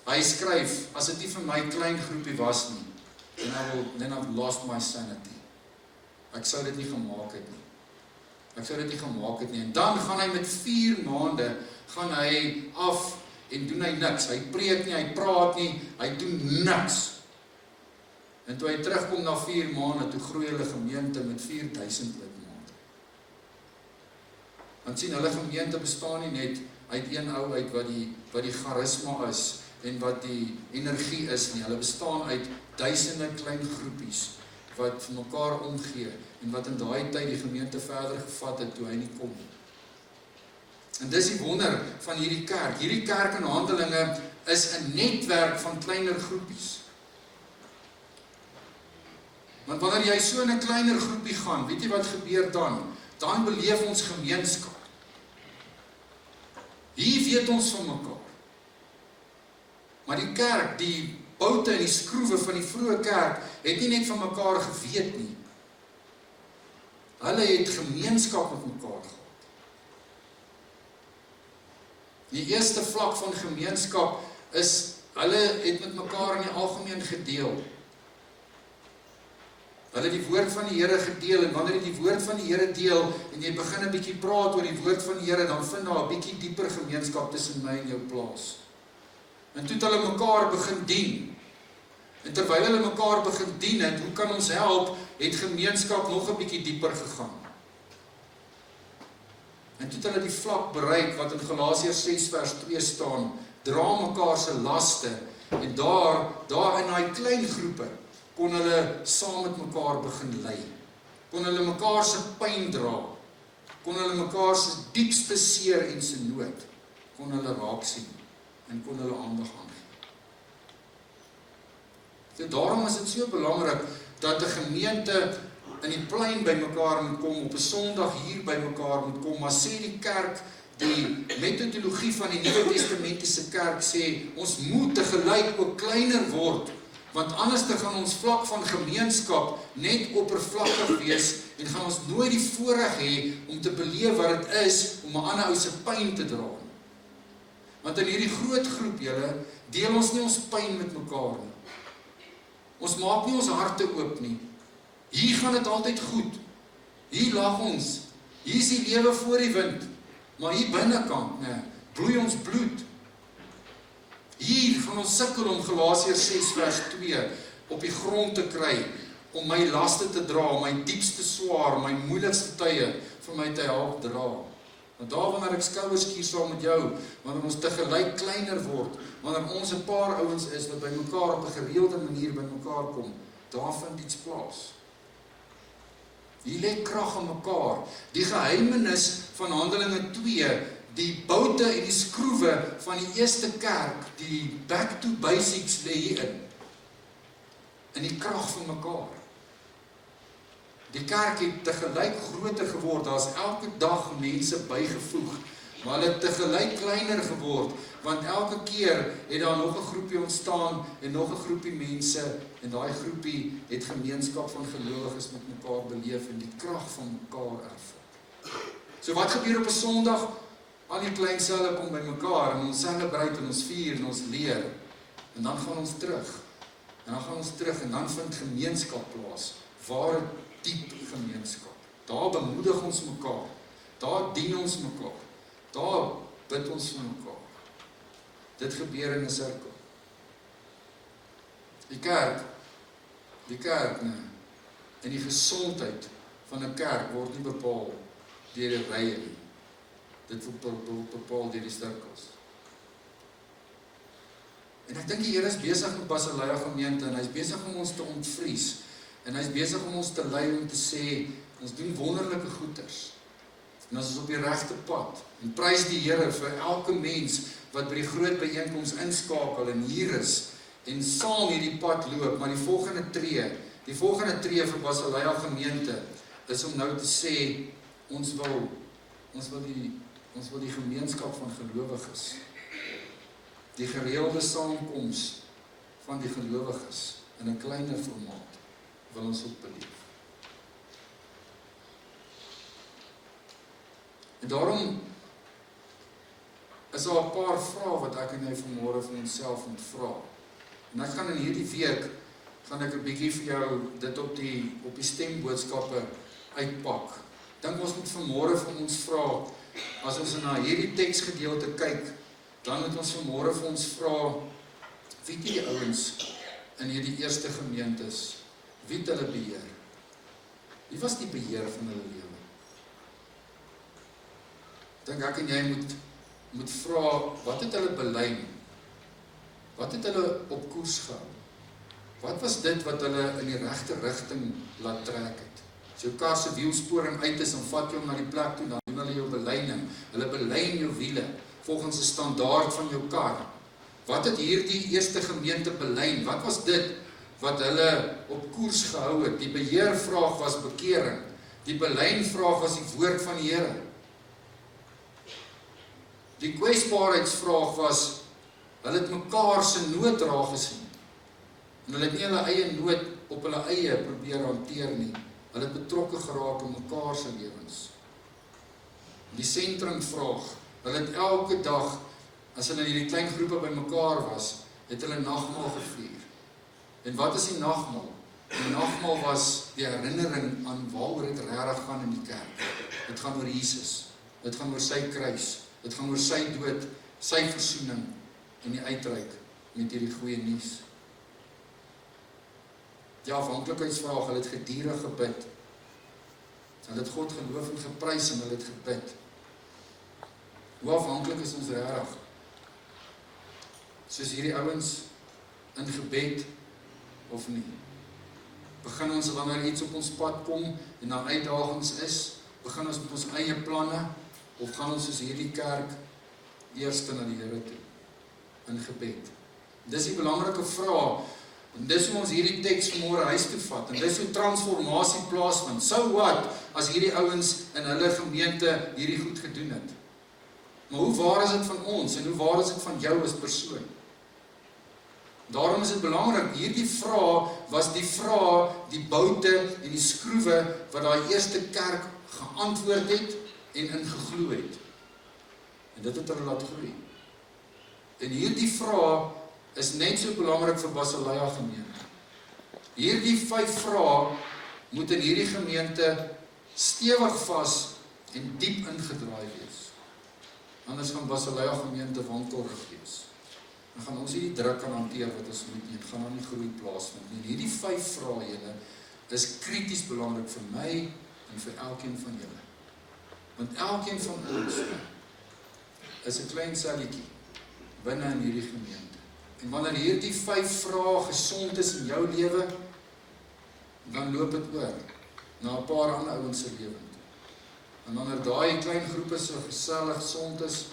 Hy skryf, as dit nie vir my klein groepie was nie, then I've lost my sanity. Ek sou dit nie gemaak het nie. En dan gaan hy met 4 maande, gaan hy af en doen hy niks. Hy preek nie, hy praat nie, hy doen niks. En toe hy terugkom na 4 maande, toe groei hulle gemeente met 4000 lidmate. Want sien, hulle gemeente bestaan nie net uit een ou uit wat die charisma is, en wat die energie is nie. Hulle bestaan uit duisende klein groepies, wat vir mekaar omgee, en wat in daai tyd die gemeente verder gevat het, toe hy nie kom. En dis die wonder van hierdie kerk. Hierdie kerk in Handelinge is 'n netwerk van kleiner groepies. Want wanneer jy so in 'n kleiner groepie gaan, weet jy wat gebeur dan? Dan beleef ons gemeenskap. Hier weet ons van mekaar. Maar die kerk, die boute en die skroewe van die vroeë kerk, het nie net van mekaar geweet nie. Hulle het gemeenskap met mekaar gehad. Die eerste vlak van gemeenskap is, hulle het met mekaar in die algemeen gedeel. Hulle het die woord van die Here gedeel, en wanneer jy die woord van die Here deel, en jy begin 'n bietjie praat oor die woord van die Here, dan vind daar 'n bietjie dieper gemeenskap tussen my en jou plaas. En toe het hulle mekaar begin dien. En terwyl hulle mekaar begin dien het, hoe kan ons help, het gemeenskap nog 'n bietjie dieper gegaan. En toe het hulle die vlak bereik wat in Galasiërs 6 vers 2 staan, dra mekaar se laste, en daar in daai klein groepe, kon hulle saam met mekaar begin lei. Kon hulle mekaar se pyn dra. Kon hulle mekaar se diepste seer en se nood, kon hulle raak sien, en kon hulle aandag aan. So daarom is dit so belangrik, dat 'n gemeente in die plein by mekaar moet kom, op 'n Sondag hier by mekaar moet kom, maar sê die kerk, die metodologie van die Nuwe Testamentiese kerk sê, ons moet tegelyk ook kleiner word, want anders te gaan ons vlak van gemeenskap net oppervlakkig wees, en gaan ons nooit die voorreg hê om te beleef wat dit is, om 'n ander ou se pyn te dra. Want in hierdie groot groep, julle, deel ons nie ons pyn met mekaar nie. Ons maak nie ons harte oop nie. Hier gaan dit altyd goed. Hier lag ons. Hier is die lewe voor die wind. Maar hier binnekant, bloei ons bloed. Hier gaan ons sukkel om Galasiërs 6 vers 2 op die grond te kry, om my laste te dra, my diepste swaar, my moeilikste tye vir my te help dra. Want daar wanneer ek skouers kier saam met jou, wanneer ons tegelyk kleiner word, wanneer ons 'n paar ouens is wat by mekaar op 'n gereelde manier by mekaar kom, daar vind iets plaas. Hier lê krag in mekaar. Die geheimenis van Handelinge 2, die boute en die skroewe van die eerste kerk, die back to basics lê hierin. In die krag van mekaar. Die kerk het tegelyk groter geword, daar is elke dag mense bygevoeg, maar hulle het tegelyk kleiner geword, want elke keer het daar nog 'n groepie ontstaan, en nog 'n groepie mense, en daai groepie het gemeenskap van gelowiges met mekaar beleef, en die krag van mekaar ervaar. So wat gebeur op 'n Sondag? Al die klein selle kom by mekaar, en ons celebrate, en ons vier, en ons leer, en dan gaan ons terug, en dan vind gemeenskap plaas, ware diep gemeenskap. Daar bemoedig ons mekaar, daar dien ons mekaar, daar bid ons vir mekaar. Dit gebeur in 'n sirkel. Die kerk, en die gesondheid van 'n kerk word nie bepaal deur die rye nie. Dit word bepaal deur die sirkels. En ek dink die Here is besig met Basileia gemeente, en hy is besig om ons te ontvries, en hy is besig om ons te lei om te sê, ons doen wonderlike goeders, en ons is op die regte pad, en prys die Here vir elke mens wat by die groot byeenkoms inskakel en hier is, en saam hierdie pad loop, maar die volgende tree vir Basileia gemeente, is om nou te sê, ons wil die gemeenskap van gelowiges, die gereelde saamkoms van die gelowiges, in 'n kleiner formaat, wil ons ook beleef. En daarom is daar 'n paar vrae wat ek en jy vanmôre vir onsself moet vra. En ek gaan in hierdie week, gaan ek 'n bietjie vir jou dit op die stemboodskappe uitpak. Dink ons moet vanmôre vir ons vra, as ons na hierdie teksgedeelte kyk, dan moet ons vanmôre vir ons vra, wie die ouens in hierdie eerste gemeentes, wie het hulle beheer? Wie was die beheer van hulle lewe? Dink ek en jy moet vra, wat het hulle belyn? Wat het hulle op koers gehou? Wat was dit wat hulle in die regte rigting laat trek het? As jou kar se wielsporing uit is, en vat jy hom na die plek toe, dan doen hulle jou belyning. Hulle belyn jou wiele, volgens die standaard van jou kar. Wat het hierdie eerste gemeente belyn? Wat was dit wat hulle op koers gehou het? Die beheervraag was bekering. Die belynvraag was die woord van die Here. Die kwesbaarheidsvraag was Hulle het mekaar se nood raak gesien. En hulle het nie hulle eie nood op hulle eie probeer hanteer nie. Hulle het betrokke geraak in mekaar se lewens. Die sentrumvraag, hulle het elke dag, as hulle in hierdie klein groepe by mekaar was, het hulle nagmaal gevier. En wat is die nagmaal? Die nagmaal was die herinnering aan waaroor dit regtig gaan in die kerk. Dit gaan oor Jesus. Dit gaan oor sy kruis. Dit gaan oor sy dood, sy versoening en die uitreik met hierdie goeie nuus. Die afhanklikheidsvraag, hulle het gedurig gebid. Hulle het God geloof en geprys en hulle het gebid. Hoe afhanklik is ons regtig? Soos hierdie ouens in gebed of nie? Begin ons wanneer iets op ons pad kom en dan uitdagings is, begin ons met ons eie planne of gaan ons soos hierdie kerk eerste na die Here toe in gebed? Dis die belangrike vraag. En dis hoe ons hierdie teks vanmôre huis toe vat. En dis hoe transformasie plaasvind. So wat as hierdie ouens in hulle gemeente hierdie goed gedoen het? Maar hoe waar is dit van ons en hoe waar is dit van jou as persoon? Daarom is dit belangrik, hierdie vraag was die vraag, die boute en die skroewe wat daai eerste kerk geantwoord het en ingeglo het. En dit het hulle laat groei. En hierdie vraag is net so belangrik vir Basileia gemeente. Hierdie 5 vrae moet in hierdie gemeente stewig vas en diep ingedraai wees. Anders gaan Basileia gemeente wankelrig wees. Dan gaan ons hierdie druk kan hanteer wat ons moet nie, gaan dan nie groei plaasvind nie. Hierdie 5 vrae julle is krities belangrik vir my en vir elkeen van julle. Want elkeen van ons is 'n klein selletjie binne in hierdie gemeente. En wanneer hierdie 5 vrae gesond is in jou lewe, dan loop dit oor na 'n paar ander ouens se lewe. En wanneer daai klein groepe so gesellig gesond is,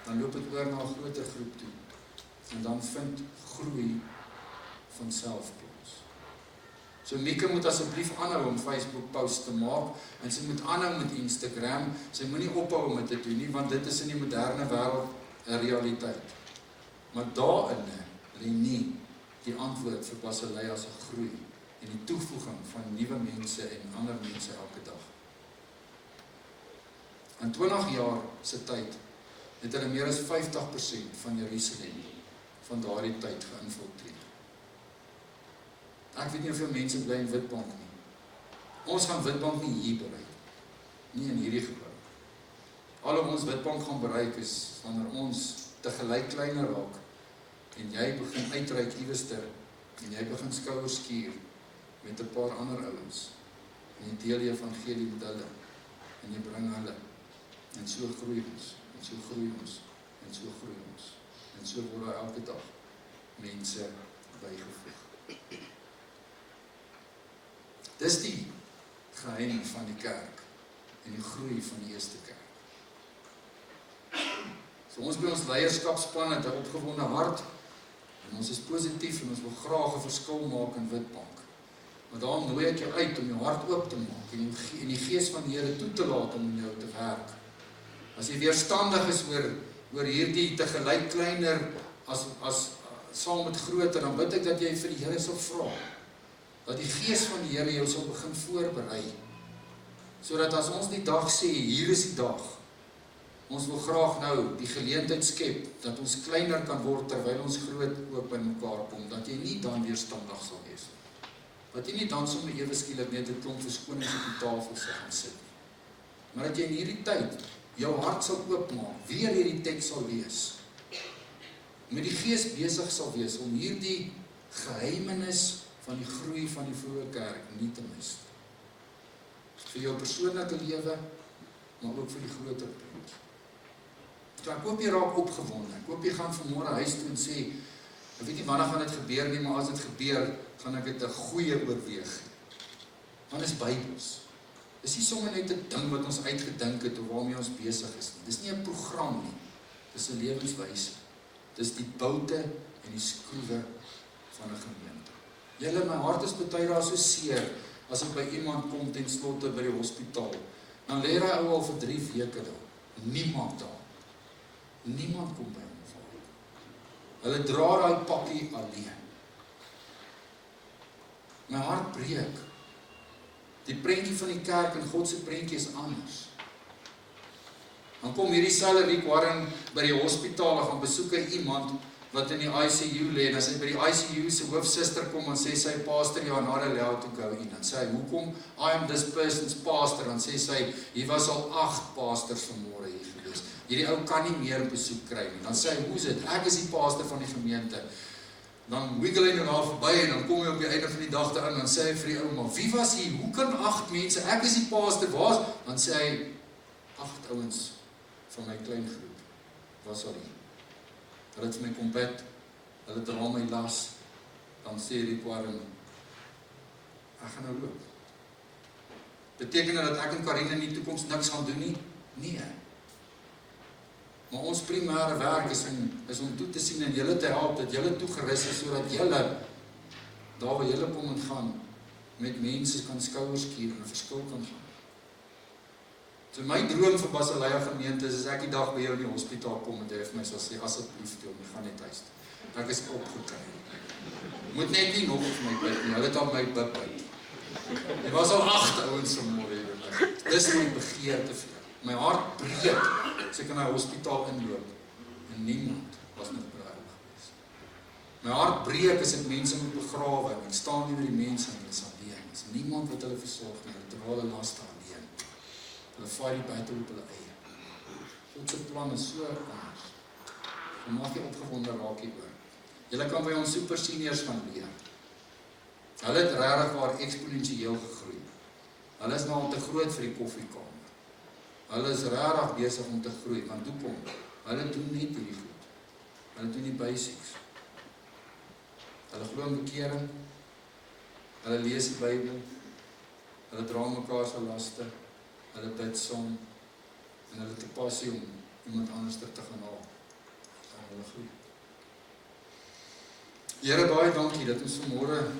dan loop dit oor na 'n groter groep toe. En dan vind groei van self plaas. So Mieke moet asseblief aanhou om Facebook posts te maak, en sy moet aanhou met Instagram, sy moenie ophou om dit te doen nie, want dit is in die moderne wêreld 'n realiteit. Maar daarin lê nie die antwoord vir Basileia se groei en die toevoeging van nuwe mense en ander mense elke dag. In 20 jaar se tyd het hulle meer as 50% van Jerusalem van daardie tyd geïnfiltreer. Ek weet nie hoeveel mense bly in Witbank nie. Ons gaan Witbank nie hier bereik. Nie in hierdie gebou. Al ons Witbank gaan bereik is wanneer ons te gelyk kleiner raak en jy begin uitreik iewerster en jy begin skouers skuur met 'n paar ander ouens en jy deel die evangelie met hulle en jy bring hulle en so groei ons en so groei ons en so groei ons en so word daar elke dag mense bygevoeg. Dis die geheim van die kerk en die groei van die eerste kerk. So ons by ons leierskapspan het 'n opgewonde hart en ons is positief en ons wil graag 'n verskil maak in Witbank. Maar daarom nooi ek jou uit om jou hart oop te maak en die gees van die Here toe te laat om in jou te werk. As jy weerstandig is oor hierdie te gelyk kleiner as saam met groter, dan bid ek dat jy vir die Here sal vra, dat die gees van die Here jou sal begin voorberei, sodat as ons die dag sê, hier is die dag, ons wil graag nou die geleentheid skep, dat ons kleiner kan word, terwyl ons groot ook by mekaar kom, dat jy nie dan weerstandig sal wees, dat jy nie dan sommer ewe skielik net 'n klomp verskonings op die tafel sal gaan sit, maar dat jy in hierdie tyd jou hart sal oopmaak, weer hierdie teks sal lees, met die gees besig sal wees, om hierdie geheimenis van die groei van die vroeë kerk nie te mis. Vir jou persoonlike lewe, maar ook vir die groter prent. So ek hoop jy raak opgewonde, ek hoop jy gaan vanmôre huis toe en sê, ek weet nie wanneer gaan dit gebeur nie, maar as dit gebeur, gaan ek dit 'n goeie oorweeg. Want dit is Bybels. Dis nie sommer net 'n ding wat ons uitgedink het, of waarmee ons besig is nie. Dis nie 'n program nie, dis 'n lewenswyse. Dis die boute en die skroewe van 'n gemeente. Julle, my hart is baie daar so seer, as ek by iemand kom ten slotte by die hospitaal, dan lê hy ou al vir 3 weke daar, niemand daar, niemand kom by hom val. Hulle dra daai pakkie alleen. My hart breek. Die prentjie van die kerk en God se prentjie is anders. Dan kom hierdie selfe Rick Warren by die hospitaal, gaan besoek hy iemand wat in die ICU lê, en as hy by die ICU se hoofsuster kom, dan sê sy, pastor, you are not allowed to go in. Dan sê hy, hoekom? I am this person's pastor. Dan sê sy, hier was al 8 pastors vanmôre hier gewees. Hierdie ou kan nie meer besoek kry nie. Dan sê hy, hoe is dit? Ek is die pastor van die gemeente. Dan wiggle hy nou verby, en dan kom hy op die einde van die dag daarin, dan sê hy vir die ou, maar wie was hier? Hoe kan 8 mense? Ek is die pastor, waar? Dan sê hy, 8 ouens van my klein groep was al hier. Hulle het vir my kom bid, hulle dra my las, dan sê die Warren, ek gaan nou loop. Beteken dat ek en Karine in die toekoms niks gaan doen nie? Nee. Maar ons primêre werk is om toe te sien en julle te help, dat julle toegerus is, sodat julle, daar waar julle kom en gaan, met mense kan skouers skuur en 'n verskil kan gaan. So my droom vir Basileia gemeente is, as ek die dag by jou in die hospitaal kom, en jy vir my sal sê, asseblief, jy gaan net huis toe. Ek is opgekry. Moet net nie nog vir my bid nie, hulle het al my bid uit. Dit was al 8 ouens vanmôre hier. Dis my begeerte vir jou. My hart breek, as ek in die hospitaal inloop, en niemand was nog by hulle gewees. My hart breek as ek mense moet begrawe, en ek staan nie met die mense en hulle is alleen. Is niemand wat hulle versorg nie, hulle dra hulle laste alleen. Hulle vaai die battle op hulle eie. God se plan is so anders. Jy mag nie opgewonde raak hieroor. Julle kan by ons super seniors gaan leer. Hulle het regtig waar eksponensieel gegroei. Hulle is nou al te groot vir die koffiekamer. Hulle is regtig besig om te groei, want hoekom? Hulle doen net hierdie goed. Hulle doen die basics. Hulle glo in bekering. Hulle lees die Bybel. Hulle dra mekaar se laste. Hulle bid saam, en hulle te passie om iemand anders te gaan haal. En hulle groei. Here, baie dankie dat ons vanmôre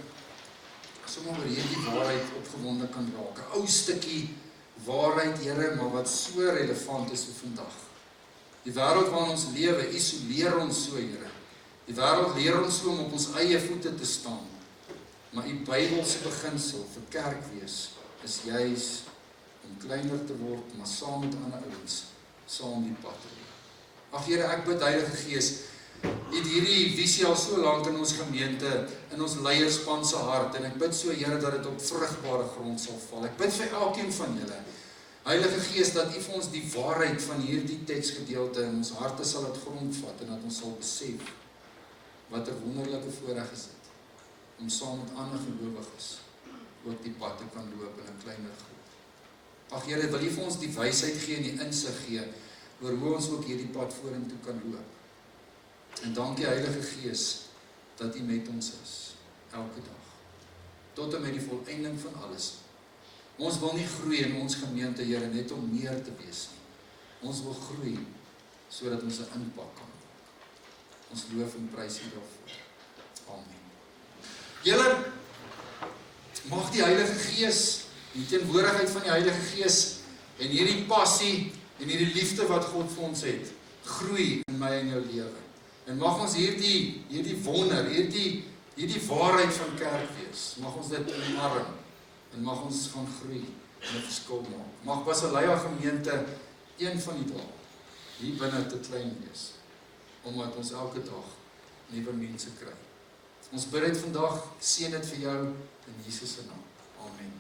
sommer oor hierdie waarheid opgewonde kan raak. 'n Ou stukkie waarheid, Here, maar wat so relevant is vir vandag. Die wêreld waarin ons lewe isoleer ons so, Here. Die wêreld leer ons so om op ons eie voete te staan. Maar u Bybelse beginsel vir kerk wees is juis om kleiner te word, maar saam met ander ouens, saam die pad te loop. Ag Here, ek bid Heilige Gees, u het hierdie visie al so lank in ons gemeente, in ons leierspan se hart, en ek bid so, Here, dat dit op vrugbare grond sal val. Ek bid vir elkeen van julle, Heilige Gees, dat u vir ons die waarheid van hierdie teksgedeelte in ons harte sal het grondvat, en dat ons sal besef, wat 'n wonderlike voorreg is dit, om saam met ander gelowiges ook die pad te kan loop in 'n kleiner groep. Ag Here, wil u vir ons die wysheid gee en die insig gee oor hoe ons ook hierdie pad vorentoe kan loop. En dankie Heilige Gees dat u met ons is elke dag tot en met die volëinding van alles. Ons wil nie groei in ons gemeente, Here, net om meer te wees nie. Ons wil groei sodat ons 'n impak kan maak. Ons loof en prys u daarvoor. Amen. Julle mag die Heilige Gees, die teenwoordigheid van die Heilige Gees en hierdie passie en hierdie liefde wat God vir ons het, groei in my en jou lewe. En mag ons hierdie wonder, hierdie waarheid van kerk wees. Mag ons dit omarm en mag ons gaan groei en 'n verskil maak. Mag Basileia gemeente een van die dae hier binne te klein wees, omdat ons elke dag nuwe mense kry. Ons bid dit vandag, seën dit vir jou in Jesus se naam. Amen.